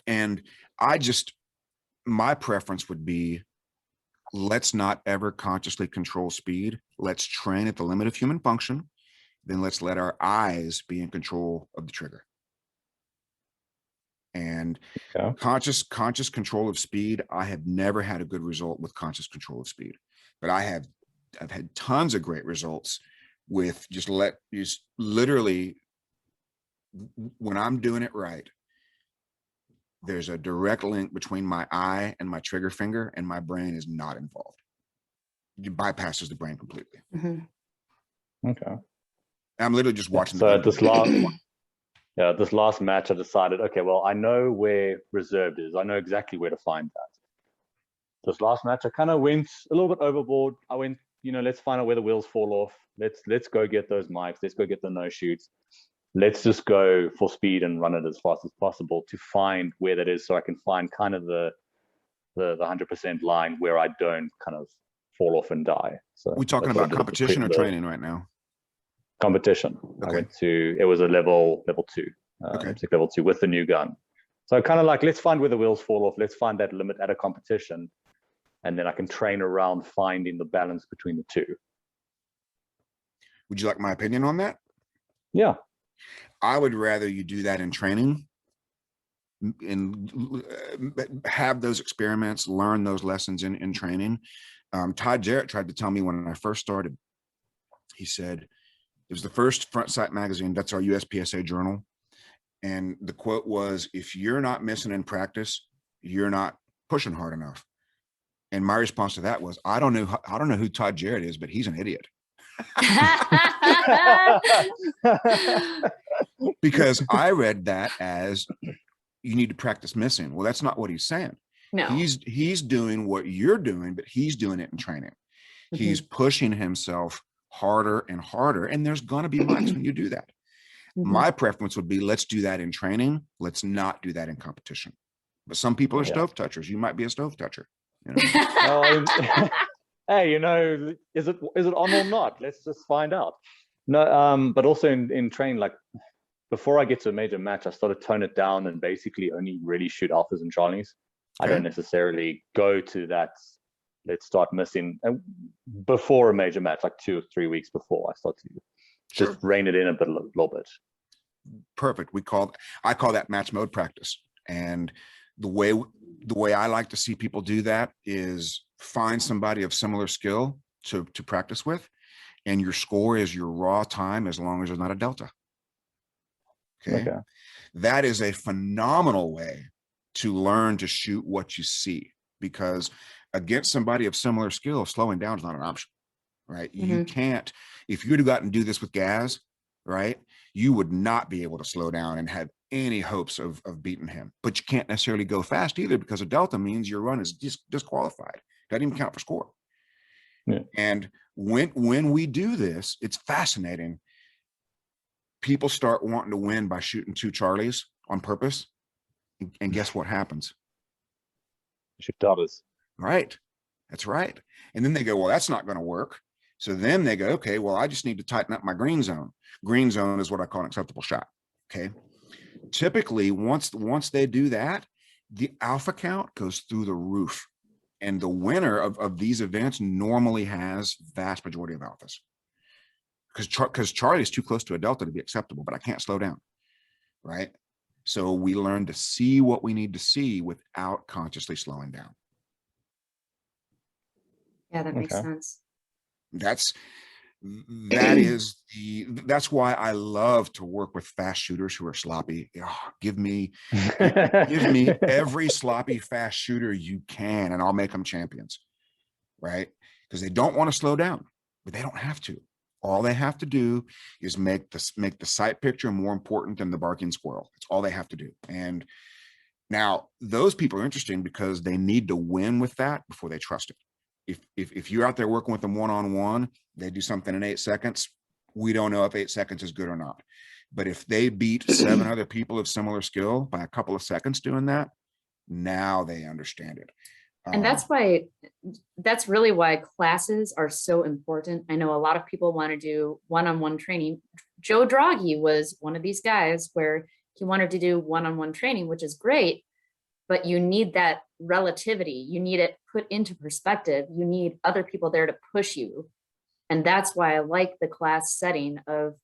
And my preference would be, let's not ever consciously control speed. Let's train at the limit of human function. Then let's let our eyes be in control of the trigger. And conscious control of speed, I have never had a good result with conscious control of speed, but I've had tons of great results with just literally when I'm doing it right, there's a direct link between my eye and my trigger finger, and my brain is not involved. It bypasses the brain completely. Okay. I'm literally just watching. So this last match, I decided, okay, well, I know where reserved is. I know exactly where to find that. This last match, I kind of went a little bit overboard. I went, let's find out where the wheels fall off. Let's go get those mics. Let's go get the no shoots. let's just go for speed and run it as fast as possible to find where that is, so I can find kind of the 100% line where I don't kind of fall off and die. So We talking that's what I about did at the competition or the training right now? competition. I Okay. went to, it was a level 2, Okay. NEPSEC level 2 with the new gun. So kind of like, let's find where the wheels fall off. Let's find that limit at a competition. And then I can train around finding the balance between the two. Would you like my opinion on that? Yeah. I would rather you do that in training and have those experiments, learn those lessons in training. Todd Jarrett tried to tell me when I first started, he said, it was the first Front Sight magazine, that's our USPSA journal. And the quote was, if you're not missing in practice, you're not pushing hard enough. And my response to that was, I don't know who Todd Jarrett is, but he's an idiot. Because I read that as you need to practice missing. Well, that's not what he's saying. No. He's doing what you're doing, but he's doing it in training. He's pushing himself harder and harder. And there's going to be marks when you do that. My preference would be, let's do that in training. Let's not do that in competition. But some people are stove touchers. You might be a stove toucher. You know? Hey, you know, is it on or not? Let's just find out. No, but also in training, like before I get to a major match, I sort of tone it down and basically only really shoot alphas and charlies. I don't necessarily go to that, let's start missing before a major match, like 2 or 3 weeks before I start to just rein it in a little bit. Perfect. I call that match mode practice. And the way I like to see people do that is find somebody of similar skill to practice with, and your score is your raw time as long as there's not a delta. Okay. That is a phenomenal way to learn to shoot what you see, because against somebody of similar skill, slowing down is not an option, right? You can't, if you were to go out and do this with Gaz, right, you would not be able to slow down and have any hopes of beating him. But you can't necessarily go fast either, because a delta means your run is disqualified. Doesn't even count for score. And when we do this, it's fascinating. People start wanting to win by shooting 2 charlies on purpose. And guess what happens? Shoot deltas. Right. That's right. And then they go, well, that's not going to work. So then they go, okay, well, I just need to tighten up my green zone. Green zone is what I call an acceptable shot. Okay. Typically, once they do that, the alpha count goes through the roof. And the winner of these events normally has vast majority of alphas. Because Charlie is too close to a delta to be acceptable, but I can't slow down. Right. So we learn to see what we need to see without consciously slowing down. Yeah, that makes sense. That's why I love to work with fast shooters who are sloppy. Oh, give me every sloppy fast shooter you can, and I'll make them champions, right? Because they don't want to slow down, but they don't have to. All they have to do is make the sight picture more important than the barking squirrel. That's all they have to do. And now those people are interesting because they need to win with that before they trust it. If you're out there working with them one-on-one, they do something in 8 seconds. We don't know if 8 seconds is good or not. But if they beat 7 other people of similar skill by a couple of seconds doing that, now they understand it. And that's really why classes are so important. I know a lot of people want to do one-on-one training. Joe Draghi was one of these guys where he wanted to do one-on-one training, which is great, but you need that relativity. You need it put into perspective. You need other people there to push you. And that's why I like the class setting of,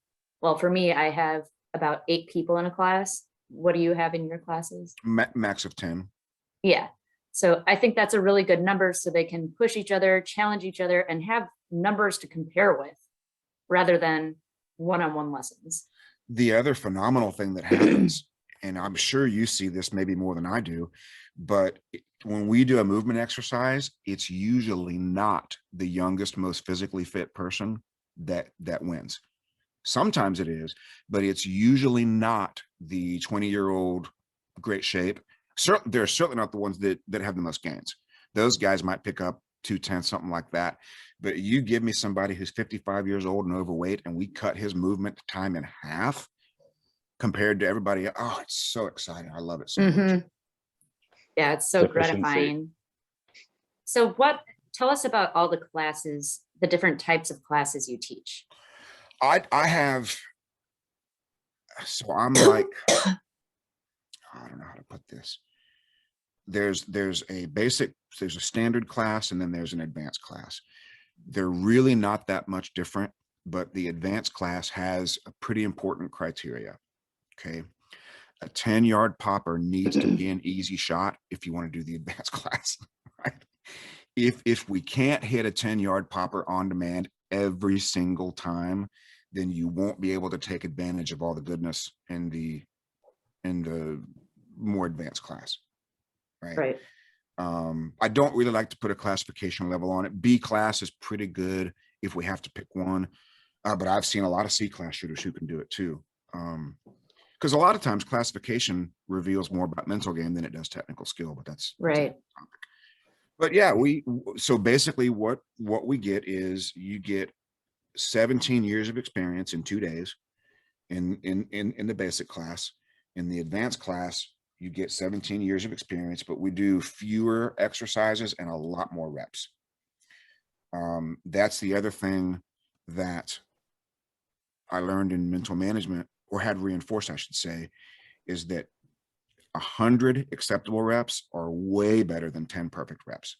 well, for me, I have about 8 people in a class. What do you have in your classes? Max of 10. Yeah. So I think that's a really good number, so they can push each other, challenge each other, and have numbers to compare with rather than one-on-one lessons. The other phenomenal thing that happens, and I'm sure you see this maybe more than I do, but when we do a movement exercise, it's usually not the youngest, most physically fit person that wins. Sometimes it is, but it's usually not the 20-year-old great shape. They're certainly not the ones that have the most gains. Those guys might pick up 210, something like that. But you give me somebody who's 55 years old and overweight, and we cut his movement time in half, compared to everybody. Oh, it's so exciting. I love it so much. Mhm. Yeah, it's so Efficiency. gratifying. So tell us about all the classes, the different types of classes you teach. I have, so I'm like, I don't know how to put this. There's a standard class, and then there's an advanced class. They're really not that much different, but the advanced class has a pretty important criteria. Okay. A 10-yard popper needs to be an easy shot if you want to do the advanced class, right? If we can't hit a 10-yard popper on demand every single time, then you won't be able to take advantage of all the goodness in the more advanced class, right? Right. I don't really like to put a classification level on it. B class is pretty good if we have to pick one, but I've seen a lot of C class shooters who can do it too. Because a lot of times classification reveals more about mental game than it does technical skill, but that's Right. but yeah, so basically what we get is you get 17 years of experience in 2 days in the basic class. In the advanced class, you get 17 years of experience, but we do fewer exercises and a lot more reps. That's the other thing that I learned in mental management, or had reinforced, I should say, is that 100 acceptable reps are way better than 10 perfect reps.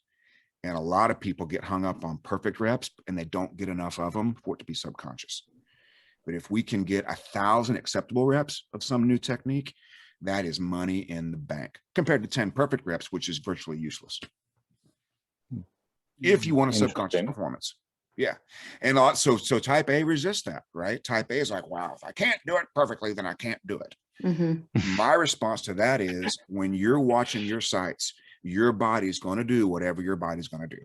And a lot of people get hung up on perfect reps and they don't get enough of them for it to be subconscious. But if we can get 1,000 acceptable reps of some new technique, that is money in the bank compared to 10 perfect reps, which is virtually useless. If you want a subconscious performance. Yeah. And so type A resists that, right? Type A is like, wow, if I can't do it perfectly, then I can't do it. Mm-hmm. My response to that is, when you're watching your sights, your body's going to do whatever your body's going to do.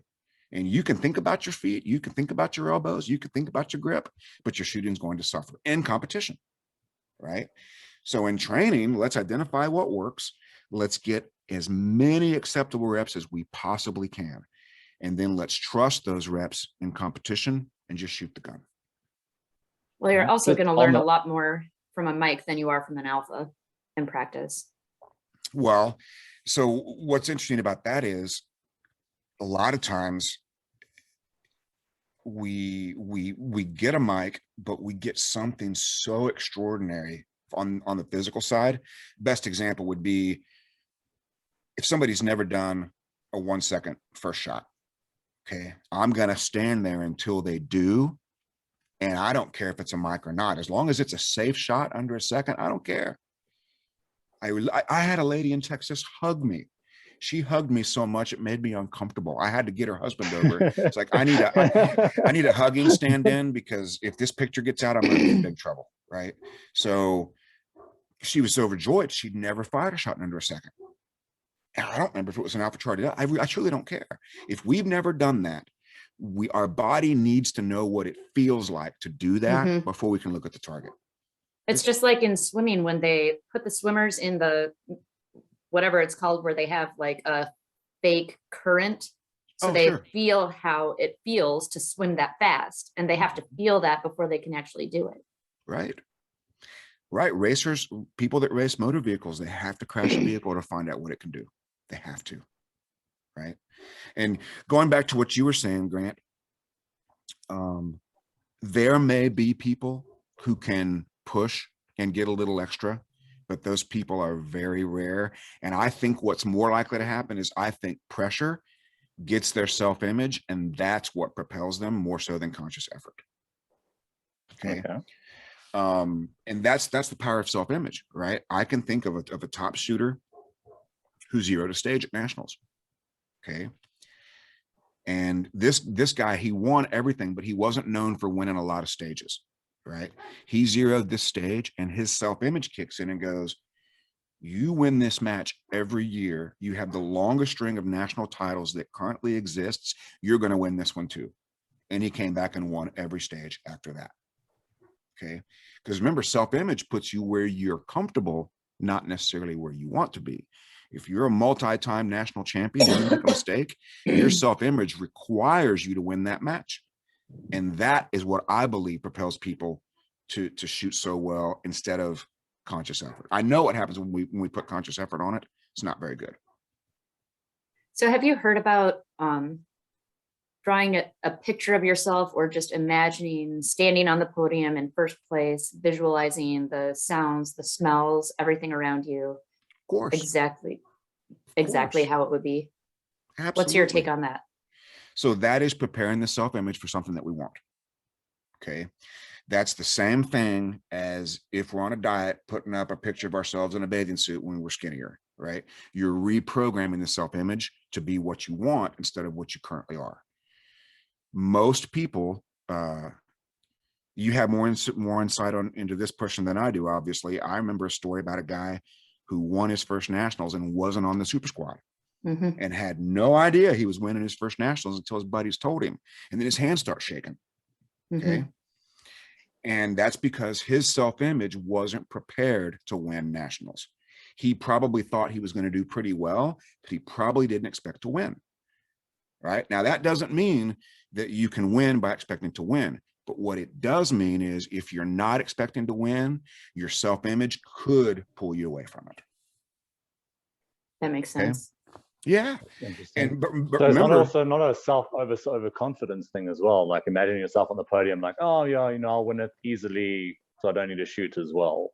And you can think about your feet, you can think about your elbows, you can think about your grip, but your shooting's going to suffer in competition, right? So in training, let's identify what works. Let's get as many acceptable reps as we possibly can. And then let's trust those reps in competition and just shoot the gun. Well, you're also Just going to on learn the- a lot more from a mic than you are from an alpha in practice. Well, so what's interesting about that is a lot of times we get a mic, but we get something so extraordinary on the physical side. Best example would be if somebody's never done a 1 second first shot. Okay, I'm gonna stand there until they do, and I don't care if it's a mic or not. As long as it's a safe shot under a second, I don't care. I had a lady in Texas hug me. She hugged me so much it made me uncomfortable. I had to get her husband over. It's like, I need a hugging stand-in, because if this picture gets out, I'm gonna be in big trouble, right? So she was so overjoyed she'd never fired a shot in under a second. And I don't remember if it was an alpha chart. I truly don't care. If we've never done that, our body needs to know what it feels like to do that Mhm. before we can look at the target. It's just like in swimming when they put the swimmers in the, whatever it's called, where they have like a fake current. So Oh, they sure. feel how it feels to swim that fast, and they have to feel that before they can actually do it. Right. Right. Racers, people that race motor vehicles, they have to crash a vehicle to find out what it can do. They have to. Right. And going back to what you were saying, Grant, there may be people who can push and get a little extra, but those people are very rare. And I think what's more likely to happen is, I think pressure gets their self-image, and that's what propels them more so than conscious effort. Okay. And that's the power of self-image, right? I can think of a top shooter who zeroed a stage at nationals. Okay. And this guy, he won everything, but he wasn't known for winning a lot of stages, right? He zeroed this stage, and his self-image kicks in and goes, you win this match every year, you have the longest string of national titles that currently exists, you're going to win this one too. And he came back and won every stage after that. Okay. Because remember, self-image puts you where you're comfortable, not necessarily where you want to be. If you're a multi-time national champion and you make a mistake, your self-image requires you to win that match. And that is what I believe propels people to shoot so well, instead of conscious effort. I know what happens when we put conscious effort on it. It's not very good. So have you heard about drawing a picture of yourself or just imagining standing on the podium in first place, visualizing the sounds, the smells, everything around you, Of course. exactly course. how it would be? Absolutely. What's your take on that? So that is preparing the self-image for something that we want. Okay. That's the same thing as if we're on a diet, putting up a picture of ourselves in a bathing suit when we're skinnier, right? You're reprogramming the self-image to be what you want instead of what you currently are. Most people, you have more insight into this person than I do, obviously. I remember a story about a guy who won his first nationals and wasn't on the super squad. And had no idea he was winning his first nationals until his buddies told him. And then his hands start shaking. Okay. And that's because his self-image wasn't prepared to win nationals. He probably thought he was going to do pretty well, but he probably didn't expect to win. Right now, that doesn't mean that you can win by expecting to win. But what it does mean is if you're not expecting to win, your self-image could pull you away from it. That makes sense. Yeah. Interesting. But So it's remember, not a self overconfidence thing as well. Like imagining yourself on the podium, like, oh yeah, you know, I'll win it easily, so I don't need to shoot as well.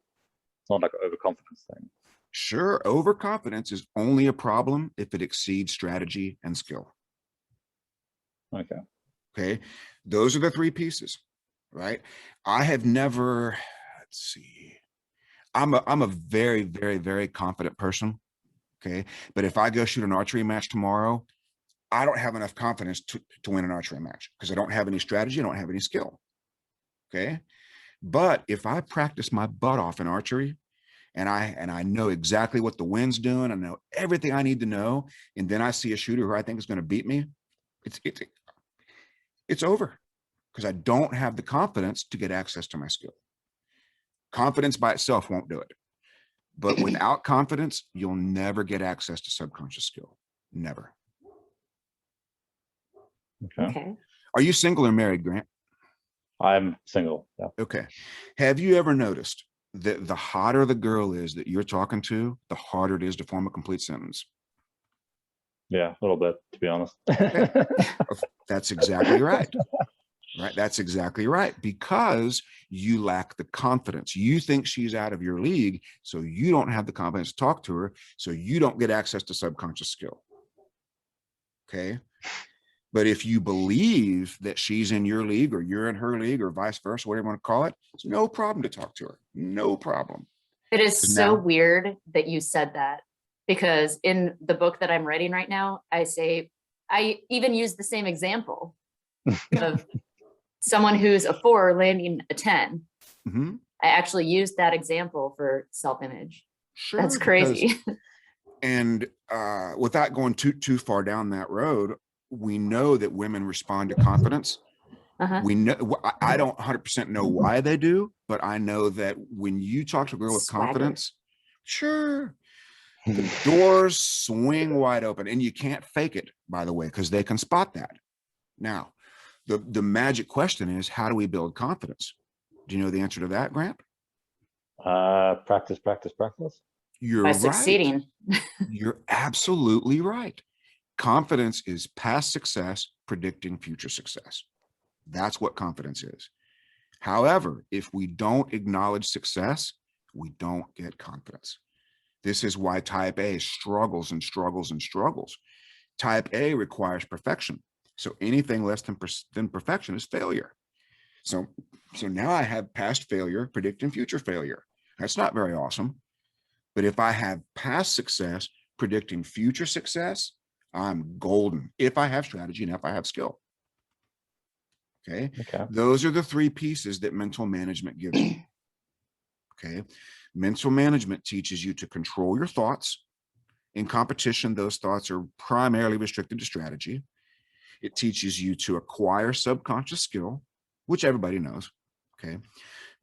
It's not like an overconfidence thing. sure, overconfidence is only a problem if it exceeds strategy and skill. Okay. Okay. Those are the three pieces, right? I have never, let's see, I'm a very, very, very confident person. Okay. But if I go shoot an archery match tomorrow, I don't have enough confidence to win an archery match because I don't have any strategy. I don't have any skill. Okay. But if I practice my butt off in archery and I know exactly what the wind's doing, I know everything I need to know, and then I see a shooter who I think is going to beat me, it's over because I don't have the confidence to get access to my skill. Confidence by itself won't do it. But without confidence, you'll never get access to subconscious skill. Never. Okay. Are you single or married, Grant? I'm single. Yeah. Okay. Have you ever noticed that the hotter the girl is that you're talking to, the harder it is to form a complete sentence? Yeah, a little bit, to be honest. That's exactly right. Right. That's exactly right. Because you lack the confidence. You think she's out of your league, so you don't have the confidence to talk to her, so you don't get access to subconscious skill. Okay. But if you believe that she's in your league or you're in her league or vice versa, whatever you want to call it, it's no problem to talk to her. No problem. It is so weird that you said that, because in the book that I'm writing right now, I even use the same example of someone who's a 4 landing a 10. I actually used that example for self-image. Sure, that's crazy. And without going too far down that road, we know that women respond to confidence. We know, I don't 100% know why they do, but I know that when you talk to a girl with confidence, sure, the doors swing wide open, and you can't fake it, by the way, because they can spot that. Now, the magic question is, how do we build confidence? Do you know the answer to that, Grant? Practice. You're by right. Succeeding. You're absolutely right. Confidence is past success predicting future success. That's what confidence is. However, if we don't acknowledge success, we don't get confidence. This is why type A struggles and struggles and struggles. Type A requires perfection. So anything less than perfection is failure. So now I have past failure predicting future failure. That's not very awesome. But if I have past success predicting future success, I'm golden if I have strategy and if I have skill. Okay. Those are the three pieces that mental management gives you. Okay. Mental management teaches you to control your thoughts. In competition, those thoughts are primarily restricted to strategy. It teaches you to acquire subconscious skill, which everybody knows. Okay.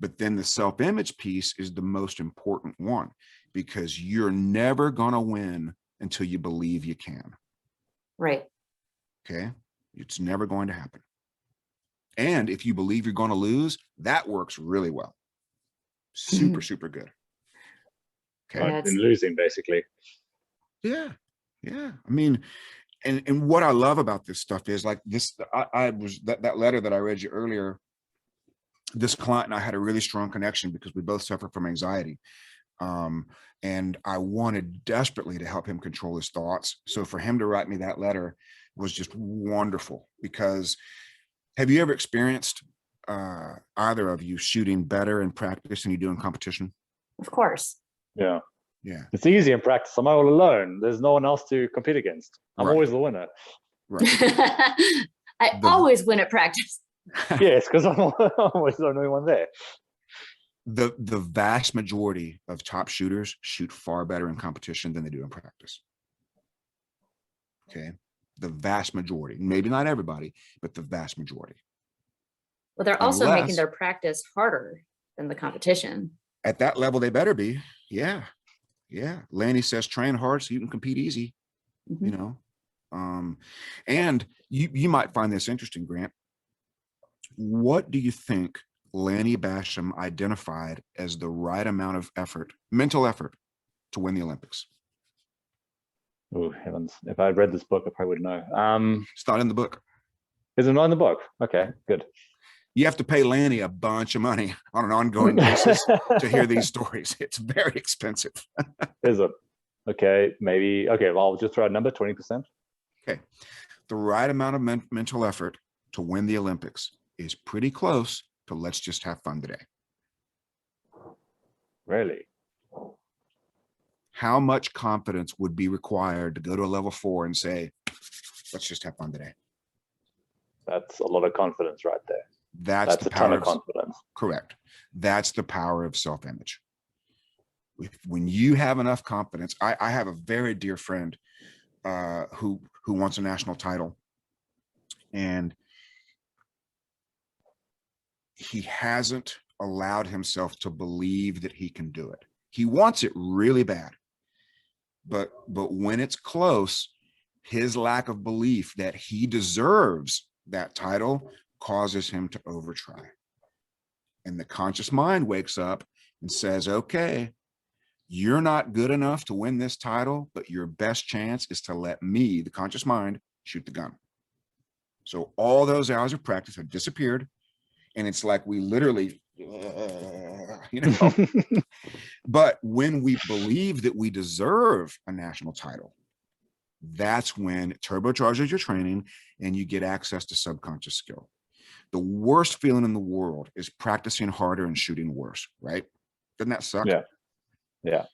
But then the self-image piece is the most important one, because you're never going to win until you believe you can. Right. Okay. It's never going to happen. And if you believe you're going to lose, that works really well. Super good. Okay. Right, Yeah, and losing basically. Yeah. Yeah. I mean, and what I love about this stuff is like this, I was that letter that I read you earlier, this client and I had a really strong connection because we both suffer from anxiety. And I wanted desperately to help him control his thoughts. So for him to write me that letter was just wonderful. Because have you ever experienced either of you shooting better in practice than you do in competition? of course. Yeah. Yeah. It's easy in practice. I'm all alone. There's no one else to compete against. I'm Right. always the winner. Right. I The- always win at practice. Yes, because I'm always the only one there. The vast majority of top shooters shoot far better in competition than they do in practice. Okay. The vast majority, maybe not everybody, but the vast majority. Well, they're also making Unless- their practice harder than the competition. At that level, they better be. Yeah. Yeah. Lanny says train hard so you can compete easy, Mhm. you know. And you might find this interesting, Grant. What do you think Lanny Basham identified as the right amount of effort, mental effort, to win the Olympics? Oh heavens! If I'd read this book, I probably would know. It's not in the book. Is it not in the book? Okay, good. You have to pay Lanny a bunch of money on an ongoing basis to hear these stories. It's very expensive. Is it? Okay, maybe. Okay, well, I'll just throw a number, 20%. Okay. The right amount of mental effort to win the Olympics is pretty close to let's just have fun today. Really? How much confidence would be required to go to a level 4 and say, let's just have fun today? That's a lot of confidence right there. That's a the ton power of confidence. Correct. That's the power of self-image. When you have enough confidence, I have a very dear friend who wants a national title, and he hasn't allowed himself to believe that he can do it. He wants it really bad, but when it's close, his lack of belief that he deserves that title causes him to overtry. And the conscious mind wakes up and says, okay, you're not good enough to win this title, but your best chance is to let me, the conscious mind, shoot the gun. So all those hours of practice have disappeared. And it's like we literally, you know, but when we believe that we deserve a national title, that's when it turbocharges your training and you get access to subconscious skill. The worst feeling in the world is practicing harder and shooting worse, right? Doesn't that suck? Yeah. Yeah.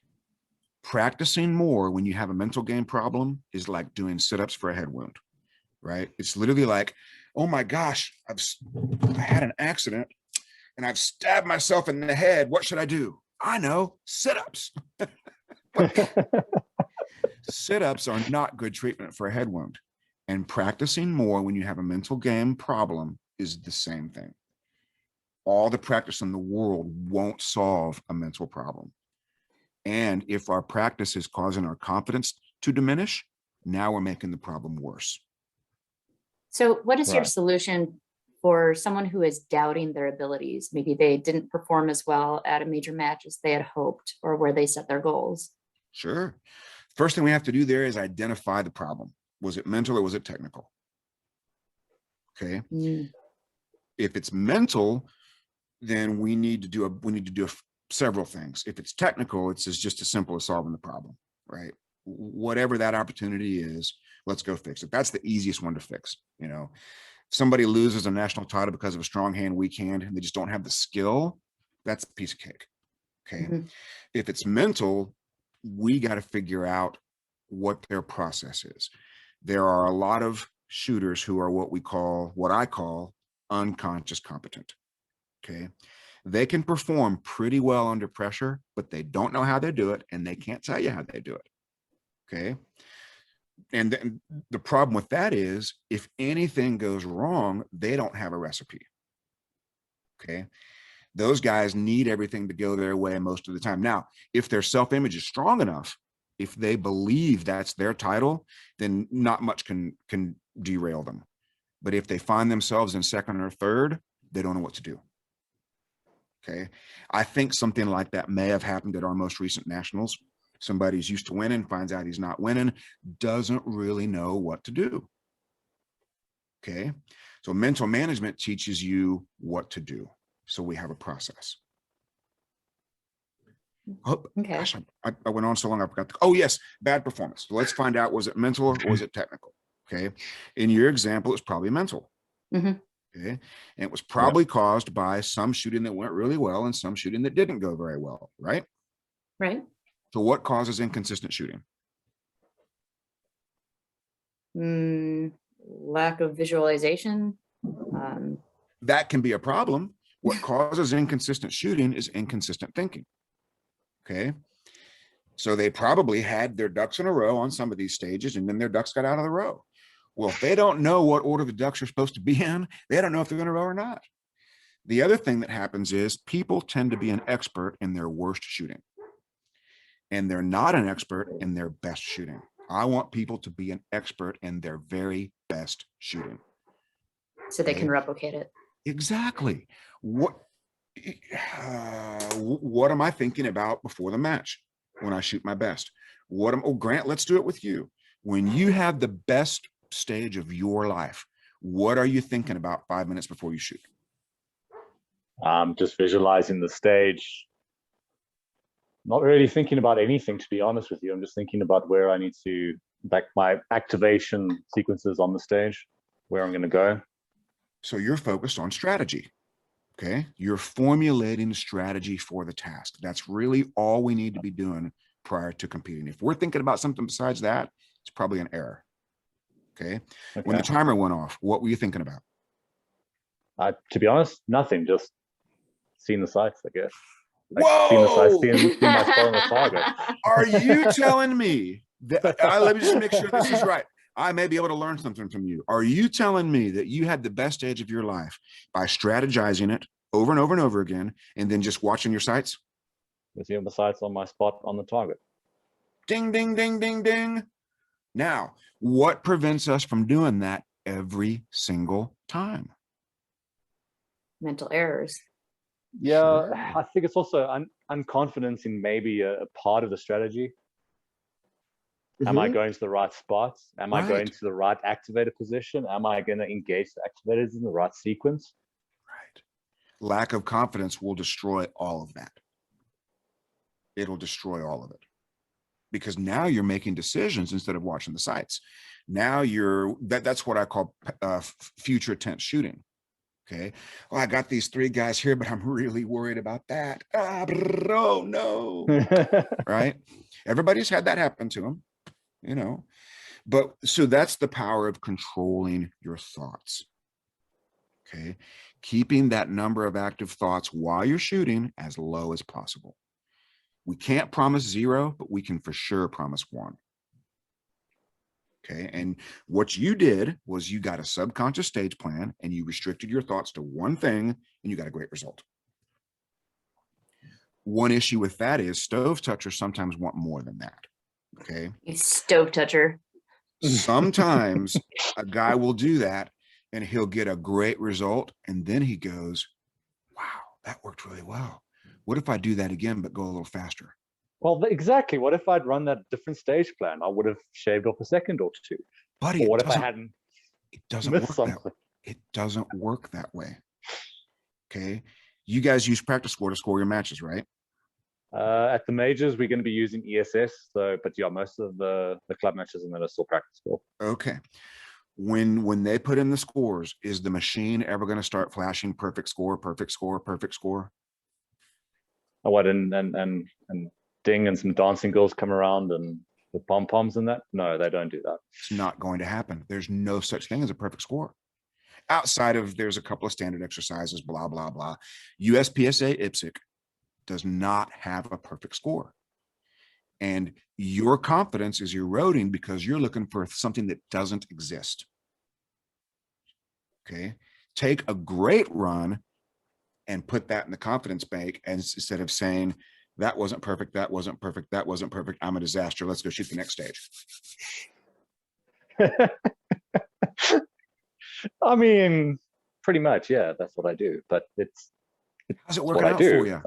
Practicing more when you have a mental game problem is like doing sit-ups for a head wound, right? It's literally like, oh my gosh, I had an accident and I've stabbed myself in the head. What should I do? I know, sit-ups. Sit-ups are not good treatment for a head wound. And practicing more when you have a mental game problem is the same thing. All the practice in the world won't solve a mental problem. And if our practice is causing our confidence to diminish, now we're making the problem worse. So what is your Right. solution for someone who is doubting their abilities? Maybe they didn't perform as well at a major match as they had hoped or where they set their goals. Sure. First thing we have to do there is identify the problem. Was it mental or was it technical? Okay. Mm. If it's mental, then we need to do several things. If it's technical, it's just as simple as solving the problem, right? Whatever that opportunity is, let's go fix it. That's the easiest one to fix. You know, if somebody loses a national title because of a strong hand, weak hand, and they just don't have the skill, that's a piece of cake. Okay. Mhm. If it's mental, we got to figure out what their process is. There are a lot of shooters who are what I call unconscious competent. Okay. They can perform pretty well under pressure, but they don't know how they do it and they can't tell you how they do it. Okay. And then the problem with that is if anything goes wrong, they don't have a recipe. Okay. Those guys need everything to go their way most of the time. Now, if their self-image is strong enough, if they believe that's their title, then not much can derail them. But if they find themselves in second or third, they don't know what to do. Okay. I think something like that may have happened at our most recent nationals. Somebody's used to winning, finds out he's not winning, doesn't really know what to do. Okay. So mental management teaches you what to do. So we have a process. Oh, Okay. gosh, I went on so long, I forgot. Oh, yes, bad performance. So let's find out, was it mental or was it technical? Okay. In your example, it's probably mental. Mhm. Okay. And it was probably caused by some shooting that went really well and some shooting that didn't go very well, right? Right. So what causes inconsistent shooting? Lack of visualization. That can be a problem. What causes inconsistent shooting is inconsistent thinking. Okay. So they probably had their ducks in a row on some of these stages, and then their ducks got out of the row. Well, if they don't know what order the ducks are supposed to be in, they don't know if they're going to row or not. The other thing that happens is people tend to be an expert in their worst shooting, and they're not an expert in their best shooting. I want people to be an expert in their very best shooting. So they Okay. can replicate it. Exactly. What am I thinking about before the match when I shoot my best? Grant, let's do it with you. When you have the best stage of your life, what are you thinking about 5 minutes before you shoot? Just visualizing the stage. Not really thinking about anything, to be honest with you. I'm just thinking about where I need to, like my activation sequences on the stage, where I'm going to go. So you're focused on strategy. Okay. You're formulating a strategy for the task. That's really all we need to be doing prior to competing. If we're thinking about something besides that, it's probably an error. Okay. When the timer went off, what were you thinking about? To be honest, nothing. Just seeing the sights, I guess. Like, whoa! Seeing the sights, seeing my spot on the target. Are you telling me that? Let me just make sure this is right. I may be able to learn something from you. Are you telling me that you had the best stage of your life by strategizing it over and over and over again, and then just watching your sights? Seeing the sights on my spot on the target. Ding, ding, ding, ding, ding. Now, what prevents us from doing that every single time? Mental errors. Yeah, sure. I think it's also unconfidence in maybe a part of the strategy. Am I going to the right spots? Am I going to the right activator position? Am I going to engage the activators in the right sequence? Right. Lack of confidence will destroy all of that. It'll destroy all of it. Because now you're making decisions instead of watching the sights. Now that's what I call future tense shooting. Okay. Well, I got these 3 guys here, but I'm really worried about that. Oh no. Right. Everybody's had that happen to them, you know, but so that's the power of controlling your thoughts. Okay. Keeping that number of active thoughts while you're shooting as low as possible. We can't promise 0, but we can for sure promise 1. Okay. And what you did was you got a subconscious stage plan and you restricted your thoughts to one thing and you got a great result. One issue with that is stove touchers sometimes want more than that. Okay. You stove toucher. Sometimes a guy will do that and he'll get a great result. And then he goes, wow, that worked really well. What if I do that again, but go a little faster? Well, exactly. What if I'd run that different stage plan? I would have shaved off a second or 2. Buddy, or what if I hadn't? It doesn't work it doesn't work that way. Okay. You guys use practice score to score your matches, right? At the majors, we're going to be using ESS. So, but yeah, most of the club matches are still practice score. Okay. When they put in the scores, is the machine ever going to start flashing perfect score, perfect score, perfect score? Oh, what and ding and some dancing girls come around and the pom-poms and that? No, they don't do that. It's not going to happen. There's no such thing as a perfect score. Outside of there's a couple of standard exercises, blah, blah, blah. USPSA IPSC does not have a perfect score. And your confidence is eroding because you're looking for something that doesn't exist. Okay. Take a great run and put that in the confidence bank. And instead of saying, that wasn't perfect, that wasn't perfect, that wasn't perfect, I'm a disaster, let's go shoot the next stage. I mean, pretty much, yeah, that's what I do. But it's How's it It's what working I out for do. you?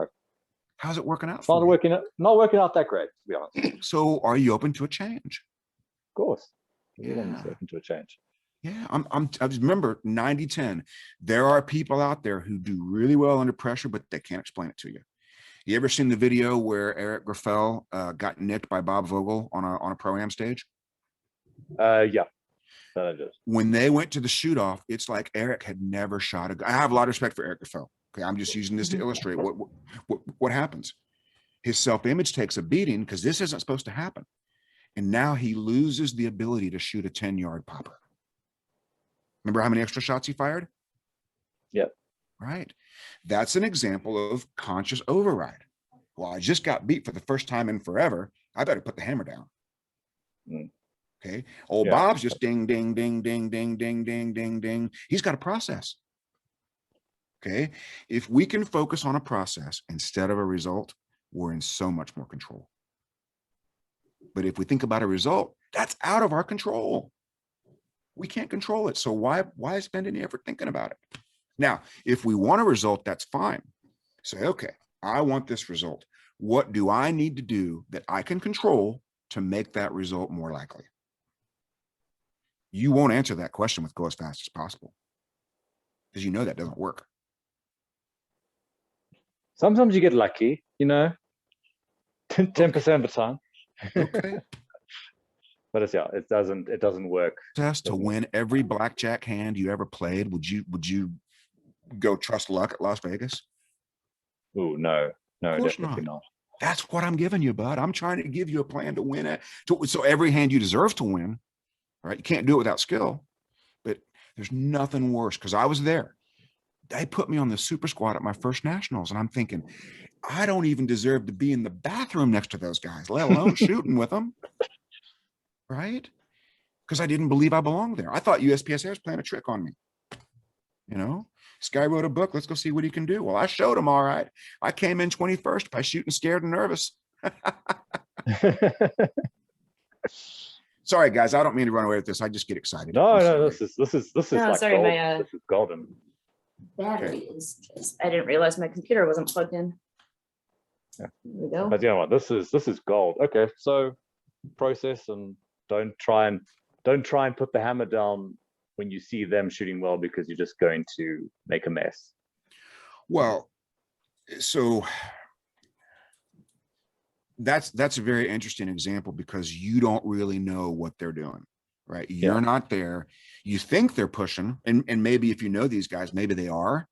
How's it working out It's not for you? not working out that great, to be honest. Of So are you open to a change? course. Yeah. Everyone's open to a change. Yeah, I just remember 90-10. There are people out there who do really well under pressure, but they can't explain it to you. You ever seen the video where Eric Grafel got nicked by Bob Vogel on a pro-am stage? Yeah, that I did. When they went to the shoot off, it's like Eric had never shot a gun. I have a lot of respect for Eric Grafel. Okay, I'm just using this to illustrate what happens. His self-image takes a beating because this isn't supposed to happen. And now he loses the ability to shoot a 10-yard popper. Remember how many extra shots he fired? Yep. Right. That's an example of conscious override. Well, I just got beat for the first time in forever. I better put the hammer down. Mm. Okay. Old Yeah. Bob's just ding, ding, ding, ding, ding, ding, ding, ding, ding. He's got a process. Okay. If we can focus on a process instead of a result, we're in so much more control. But if we think about a result, that's out of our control. We can't control it. So why spend any effort thinking about it? Now, if we want a result, that's fine. Say, okay, I want this result. What do I need to do that I can control to make that result more likely? You won't answer that question with go as fast as possible because you know that doesn't work. Sometimes you get lucky, 10% of the time. Okay. But it doesn't work. Test to win every blackjack hand you ever played. Would you go trust luck at Las Vegas? Oh, no, Of course definitely not. That's what I'm giving you, bud. I'm trying to give you a plan to win it. So every hand you deserve to win, right? You can't do it without skill, but there's nothing worse because I was there. They put me on the super squad at my first nationals, and I'm thinking, I don't even deserve to be in the bathroom next to those guys, let alone shooting with them, right? Because I didn't believe I belonged there. I thought USPSA was playing a trick on me. Sky wrote a book. Let's go see what he can do. Well, I showed him all right. I came in 21st by shooting scared and nervous. Sorry, guys. I don't mean to run away with this. I just get excited. No, this is No, like sorry, gold. my, This is golden. battery is just, I didn't realize my computer wasn't plugged in. Yeah. There we go. But you know what? This is gold. Okay, so process and don't try and put the hammer down when you see them shooting well because you're just going to make a mess. Well, so that's a very interesting example because you don't really know what they're doing, right? You're not there. You think they're pushing, and maybe if you know these guys, maybe they are,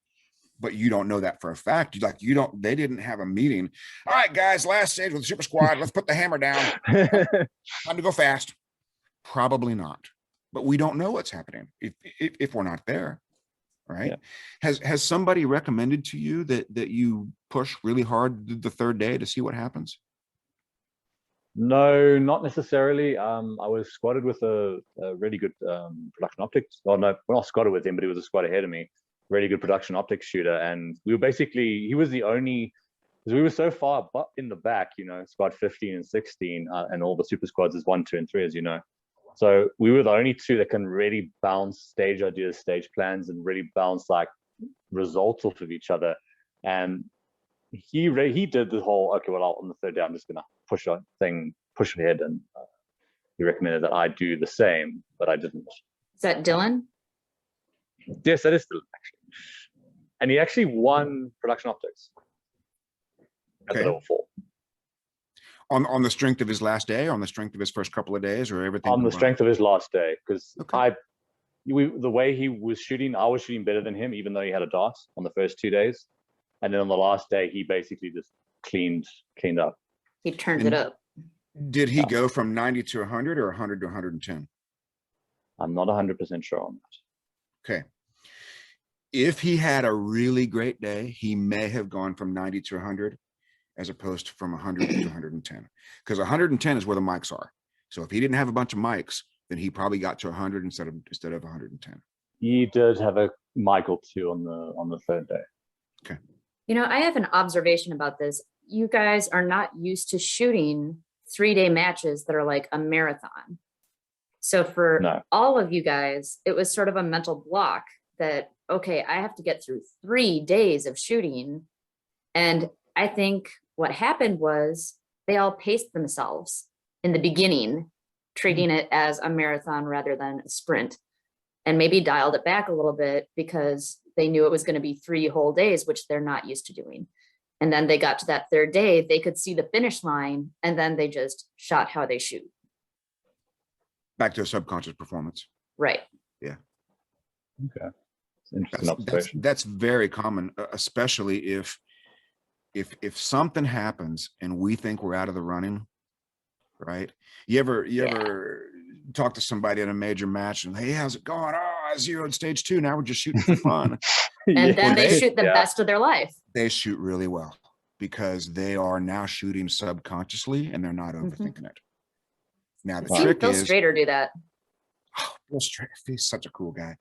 but you don't know that for a fact. They didn't have a meeting. All right, guys, last stage with the super squad. Let's put the hammer down. Time to go fast. Probably not, but we don't know what's happening if we're not there, right? Yeah. Has somebody recommended to you that you push really hard the third day to see what happens? No, not necessarily. I was squatted with a really good production optics. Oh no, we're not squatted with him, but he was a squad ahead of me. Really good production optics shooter, and we were basically, he was the only, because we were so far in the back, squad 15 and 16, and all the super squads is 1, 2, and 3, as you know. So we were the only two that can really bounce stage ideas, stage plans, and really bounce like results off of each other. And he did the whole, okay, well, on the third day, I'm just gonna push ahead, and he recommended that I do the same, but I didn't. Is that Dylan? Yes, that is Dylan, actually. And he actually won production optics at the level 4. On the strength of his last day, on the strength of his first couple of days, or everything? On the strength of his last day, because the way he was shooting, I was shooting better than him, even though he had a dart on the first 2 days. And then on the last day, he basically just cleaned up. He turned it up. Did he go from 90 to 100 or 100 to 110? I'm not 100% sure on that. Okay. If he had a really great day, he may have gone from 90 to 100 as opposed to from 100 to 110, because 110 is where the mics are. So if he didn't have a bunch of mics, then he probably got to 100 instead of 110. He did have a mic or two on the third day. Okay. I have an observation about this. You guys are not used to shooting 3-day matches that are like a marathon. So for all of you guys, it was sort of a mental block that, okay, I have to get through 3 days of shooting And I think what happened was they all paced themselves in the beginning, treating it as a marathon rather than a sprint, and maybe dialed it back a little bit because they knew it was going to be 3 whole days, which they're not used to doing. And then they got to that third day, they could see the finish line, and then they just shot how they shoot. Back to a subconscious performance. Right. Okay. It's an interesting observation. That's very common, especially if something happens and we think we're out of the running, right? You ever talk to somebody in a major match and, hey, how's it going? Oh, I zeroed stage 2. Now we're just shooting for fun. And then they shoot the best of their life. They shoot really well because they are now shooting subconsciously and they're not overthinking it. Now the trick Bill is Strader do that. Oh, Bill Strader, he's such a cool guy.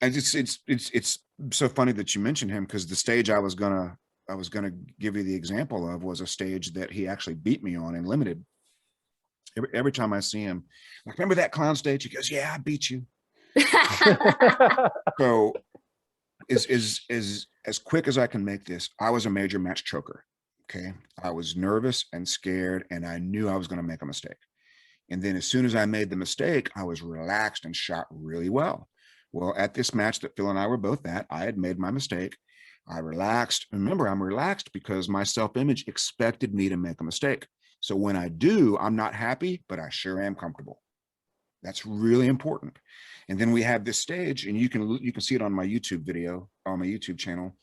And it's so funny that you mentioned him, because the stage I was gonna give you the example of was a stage that he actually beat me on in limited. Every time I see him, like, remember that clown stage? He goes, yeah, I beat you. So as quick as I can make this, I was a major match choker. Okay. I was nervous and scared, and I knew I was going to make a mistake. And then as soon as I made the mistake, I was relaxed and shot really well. Well, at this match that Phil and I were both at, I had made my mistake. I relaxed. Remember, I'm relaxed because my self-image expected me to make a mistake. So when I do, I'm not happy, but I sure am comfortable. That's really important. And then we have this stage, and you can see it on my YouTube video, on my YouTube channel.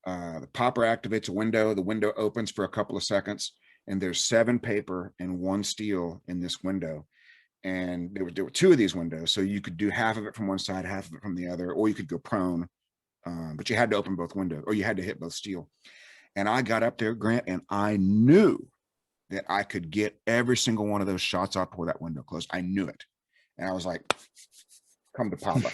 The popper activates a window. The window opens for a couple of seconds, and there's 7 paper and 1 steel in this window. And there were 2 of these windows. So you could do half of it from one side, half of it from the other, or you could go prone. But you had to open both windows, or you had to hit both steel. And I got up there, Grant, and I knew that I could get every single one of those shots out before that window closed. I knew it. And I was like, come to Papa,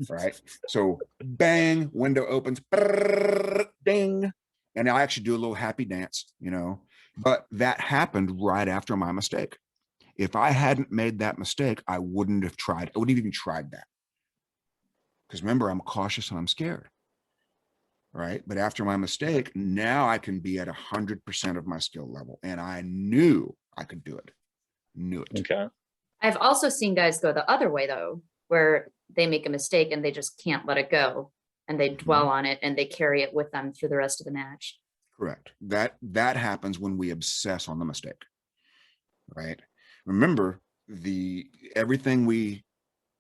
right? So bang, window opens, brrr, ding. And I actually do a little happy dance, but that happened right after my mistake. If I hadn't made that mistake, I wouldn't have tried. I wouldn't even tried that. Because remember, I'm cautious and I'm scared. Right. But after my mistake, now I can be at 100% of my skill level. And I knew I could do it. Knew it. Okay. I've also seen guys go the other way, though, where they make a mistake and they just can't let it go, and they dwell on it and they carry it with them through the rest of the match. Correct. That happens when we obsess on the mistake. Right. Remember, everything we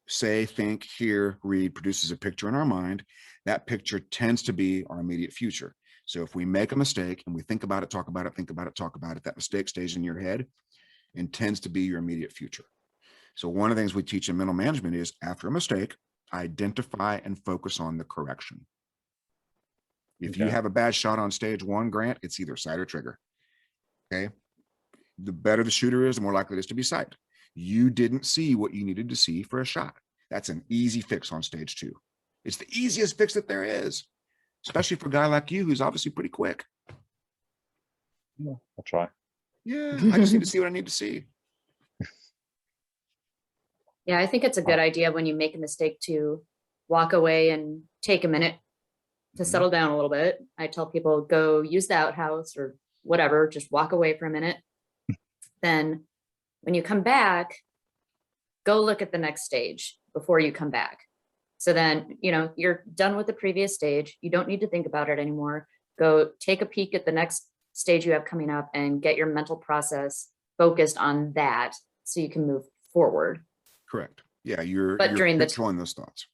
say, think, hear, read produces a picture in our mind. That picture tends to be our immediate future. So if we make a mistake and we think about it, talk about it, think about it, talk about it, that mistake stays in your head and tends to be your immediate future. So one of the things we teach in mental management is, after a mistake, identify and focus on the correction. If you have a bad shot on stage 1, Grant, it's either sight or trigger. Okay. The better the shooter is, the more likely it is to be sight. You didn't see what you needed to see for a shot. That's an easy fix on stage 2. It's the easiest fix that there is, especially for a guy like you, who's obviously pretty quick. Yeah, I'll try. Yeah, I just need to see what I need to see. Yeah, I think it's a good idea when you make a mistake to walk away and take a minute to settle down a little bit. I tell people, go use the outhouse or whatever, just walk away for a minute. Then when you come back, go look at the next stage before you come back. So then, you're done with the previous stage. You don't need to think about it anymore. Go take a peek at the next stage you have coming up and get your mental process focused on that so you can move forward. Correct. Yeah, you're during controlling those thoughts.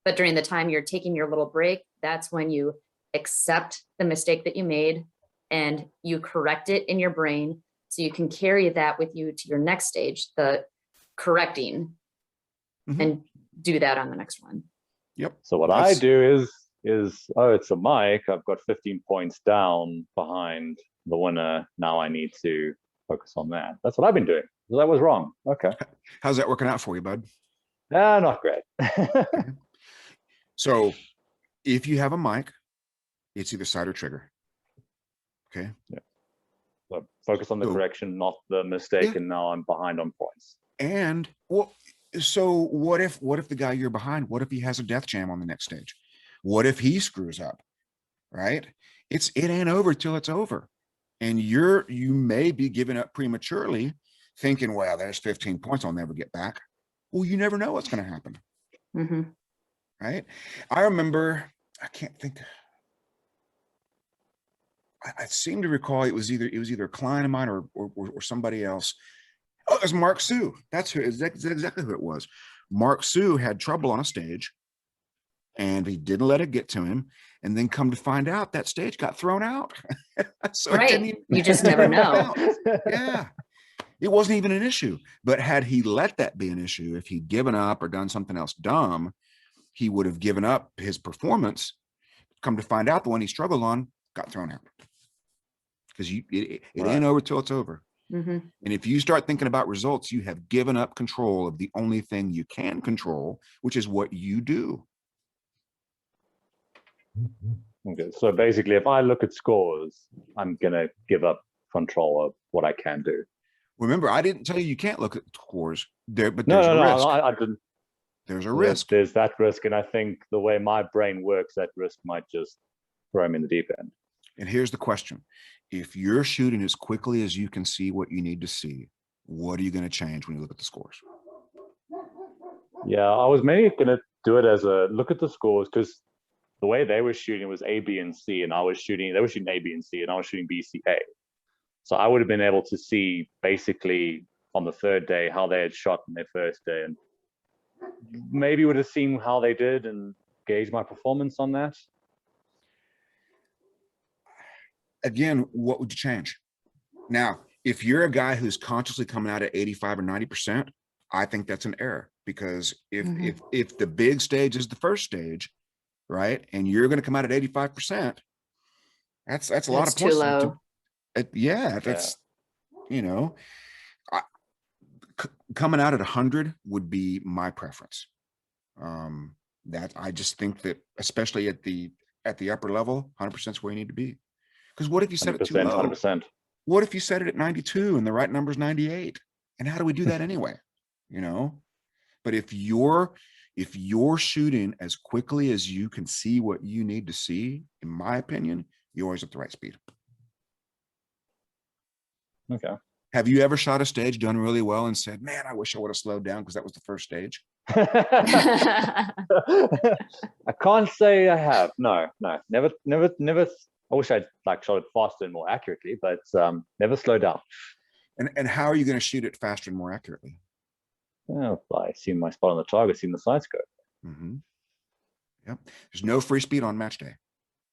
But during the time you're taking your little break, that's when you accept the mistake that you made and you correct it in your brain, so you can carry that with you to your next stage, the correcting, and do that on the next one. Yep. So what I do is, oh, it's a mic. I've got 15 points down behind the winner. Now I need to focus on that. That's what I've been doing. So that was wrong. Okay. How's that working out for you, bud? Not great. So if you have a mic, it's either sight or trigger. Okay. Yeah. So focus on the correction, not the mistake, and now I'm behind on points. And so what if the guy you're behind, what if he has a death jam on the next stage? What if he screws up? Right? it ain't over till it's over. And you may be giving up prematurely thinking, well, there's 15 points I'll never get back. Well, you never know what's going to happen. Mm-hmm. Right. I remember, I can't think. I seem to recall it was either a client of mine or somebody else. Oh, it was Mark Sue. That's exactly who it was. Mark Sue had trouble on a stage and he didn't let it get to him. And then come to find out that stage got thrown out. So Right. You just never know. Yeah. It wasn't even an issue. But had he let that be an issue, if he'd given up or done something else dumb, he would have given up his performance. Come to find out the one he struggled on got thrown out. Because it ain't over till it's over. Mm-hmm. And if you start thinking about results, you have given up control of the only thing you can control, which is what you do. Okay, so basically, if I look at scores, I'm gonna give up control of what I can do. Remember, I didn't tell you can't look at scores there, but No, there's a risk. I didn't. There's a risk. There's that risk, and I think the way my brain works, that risk might just throw me in the deep end. And here's the question. If you're shooting as quickly as you can see what you need to see, what are you going to change when you look at the scores? Yeah, I was mainly going to do it as a look at the scores because the way they were shooting was A, B, and C, and they were shooting A, B, and C, and I was shooting B, C, A. So I would have been able to see basically on the third day how they had shot in their first day, and maybe would have seen how they did and gauge my performance on that. Again, what would you change? Now, if you're a guy who's consciously coming out at 85 or 90%, I think that's an error because if the big stage is the first stage, right, and you're going to come out at 85%, that's a lot of points. Too low. Yeah, that's coming out at 100 would be my preference. That I just think that especially at the upper level, 100% is where you need to be. Because what if you set it too low? 100%. What if you set it at 92 and the right number is 98? And how do we do that anyway? But if you're shooting as quickly as you can see what you need to see, in my opinion, you're always at the right speed. Okay. Have you ever shot a stage, done really well, and said, "Man, I wish I would have slowed down because that was the first stage"? I can't say I have. No, never. I wish I'd shot it faster and more accurately, but never slowed down. And how are you going to shoot it faster and more accurately? Well, I see my spot on the target, see the side scope. Mm-hmm. Yep. There's no free speed on match day.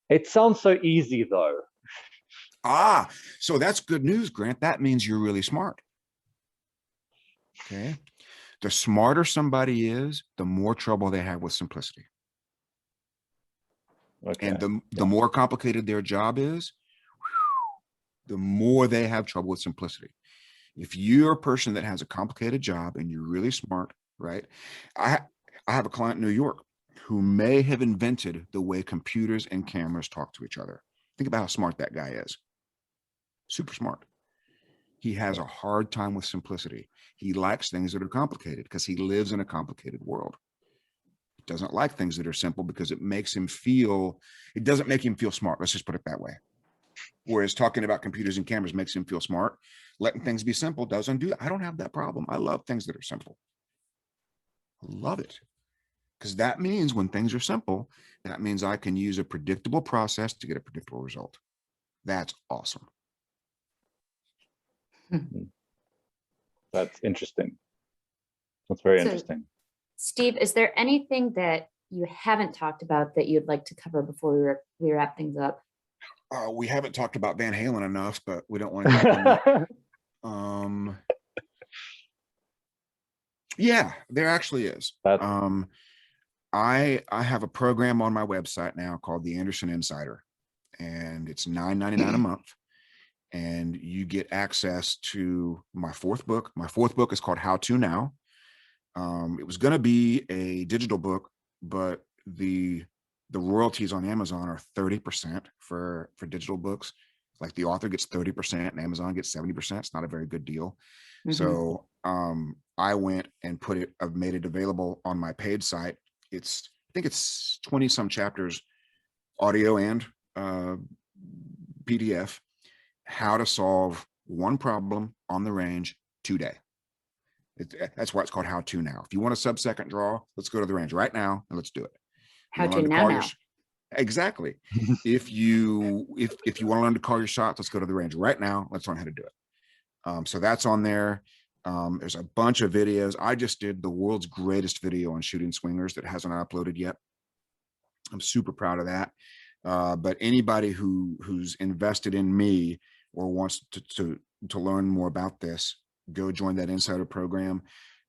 It sounds so easy, though. So that's good news, Grant. That means you're really smart. Okay. The smarter somebody is, the more trouble they have with simplicity. Okay. And the more complicated their job is, the more they have trouble with simplicity. If you're a person that has a complicated job and you're really smart, right? I have a client in New York who may have invented the way computers and cameras talk to each other. Think about how smart that guy is. Super smart. He has a hard time with simplicity. He likes things that are complicated because he lives in a complicated world. He doesn't like things that are simple because it doesn't make him feel smart. Let's just put it that way. Whereas talking about computers and cameras makes him feel smart. Letting things be simple doesn't do that. I don't have that problem. I love things that are simple. I love it. Because that means when things are simple, that means I can use a predictable process to get a predictable result. That's awesome. That's interesting. That's very interesting. Steve, is there anything that you haven't talked about that you'd like to cover before we wrap things up? We haven't talked about Van Halen enough, but we don't want to. Yeah, there actually is. I have a program on my website now called the Anderson Insider, and it's $9.99 a month. And you get access to my fourth book. My fourth book is called How To Now. It was going to be a digital book, but the royalties on Amazon are 30% for digital books. Like the author gets 30% and Amazon gets 70%. It's not a very good deal. Mm-hmm. So I went and I've made it available on my paid site. I think it's 20 some chapters, audio and PDF, how to solve one problem on the range today. That's why it's called How To Now. If you want a sub-second draw, let's go to the range right now and let's do it. How to now. Exactly. If you want to learn to call your shots, let's go to the range right now. Let's learn how to do it. So that's on there. There's a bunch of videos. I just did the world's greatest video on shooting swingers that hasn't uploaded yet. I'm super proud of that. But anybody who's invested in me or wants to learn more about this, go join that insider program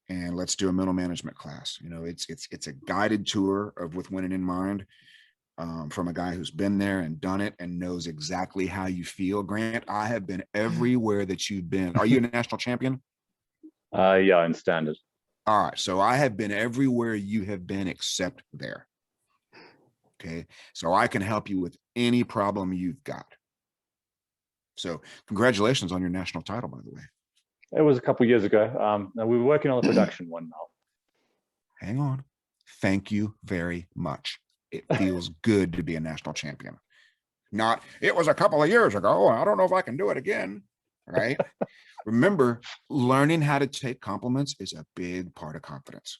and let's do a mental management class. You know, it's a guided tour of With Winning in Mind, from a guy who's been there and done it and knows exactly how you feel. Grant, I have been everywhere that you've been. Are you a national champion? Yeah, in standard. All right. So I have been everywhere you have been except there. Okay. So I can help you with any problem you've got. So congratulations on your national title, by the way. It was a couple years ago. And we were working on the production one now. Hang on. Thank you very much. It feels good to be a national champion. Not, it was a couple of years ago. I don't know if I can do it again. Right. Remember, learning how to take compliments is a big part of confidence.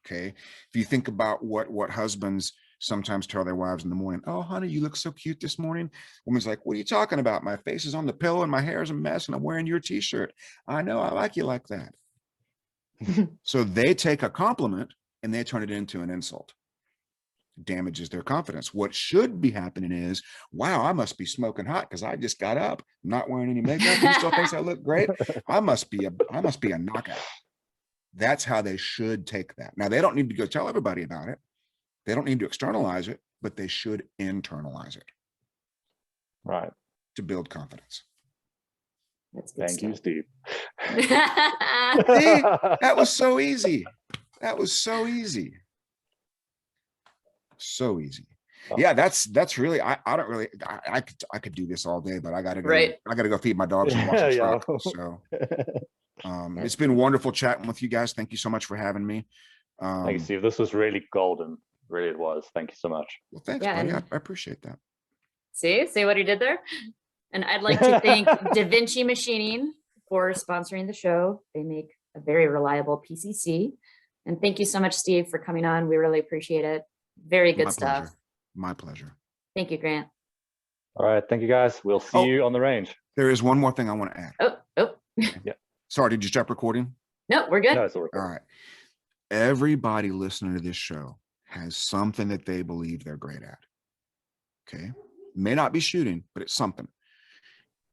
Okay. If you think about what husbands sometimes tell their wives in the morning, oh, honey, you look so cute this morning. Woman's like, what are you talking about? My face is on the pillow and my hair is a mess and I'm wearing your t-shirt. I know, I like you like that. So they take a compliment and they turn it into an insult. Damages their confidence. What should be happening is, wow, I must be smoking hot because I just got up, not wearing any makeup. He still thinks I look great. I must be a knockout. That's how they should take that. Now, they don't need to go tell everybody about it. They don't need to externalize it, but they should internalize it. Right. To build confidence. That's good Thank you, Steve. See, that was so easy. That was so easy. So easy. Yeah, that's really, I don't really, I could do this all day, but I gotta go. Right. I gotta go feed my dogs and watch the Yeah. truck. So it's been wonderful chatting with you guys. Thank you so much for having me. Thank you, Steve. This was really golden. Really, it was. Thank you so much. Well, thanks, Yeah, buddy. and- I appreciate that. See what he did there? And I'd like to thank Da Vinci Machining for sponsoring the show. They make a very reliable PCC. And thank you so much, Steve, for coming on. We really appreciate it. Very good My stuff. pleasure. My pleasure. Thank you, Grant. All right. Thank you, guys. We'll see you on the range. There is one more thing I want to add. Oh, Sorry, did you stop recording? no, we're good. No, it's all All right. Everybody listening to this show has something that they believe they're great at. Okay. May not be shooting, but it's something.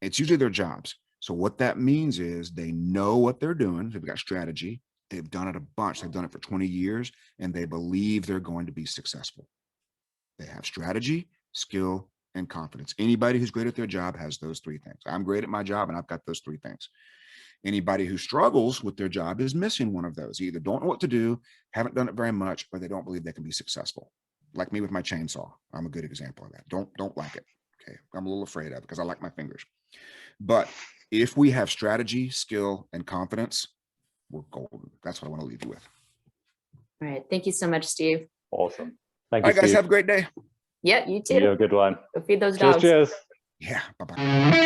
It's usually their jobs. So what that means is they know what they're doing. They've got strategy. They've done it a bunch. They've done it for 20 years and they believe they're going to be successful. They have strategy, skill, and confidence. Anybody who's great at their job has those three things. I'm great at my job and I've got those three things. Anybody who struggles with their job is missing one of those. Either don't know what to do, haven't done it very much, or they don't believe they can be successful. Like me with my chainsaw. I'm a good example of that. Don't like it. Okay. I'm a little afraid of it because I like my fingers. But if we have strategy, skill, and confidence, we're golden. That's what I want to leave you with. All right. Thank you so much, Steve. Awesome. Thank All you, right, guys, Steve. have a great day. Yeah, you too. You have a good one. Go feed those Cheers, dogs. cheers. Yeah. Bye-bye.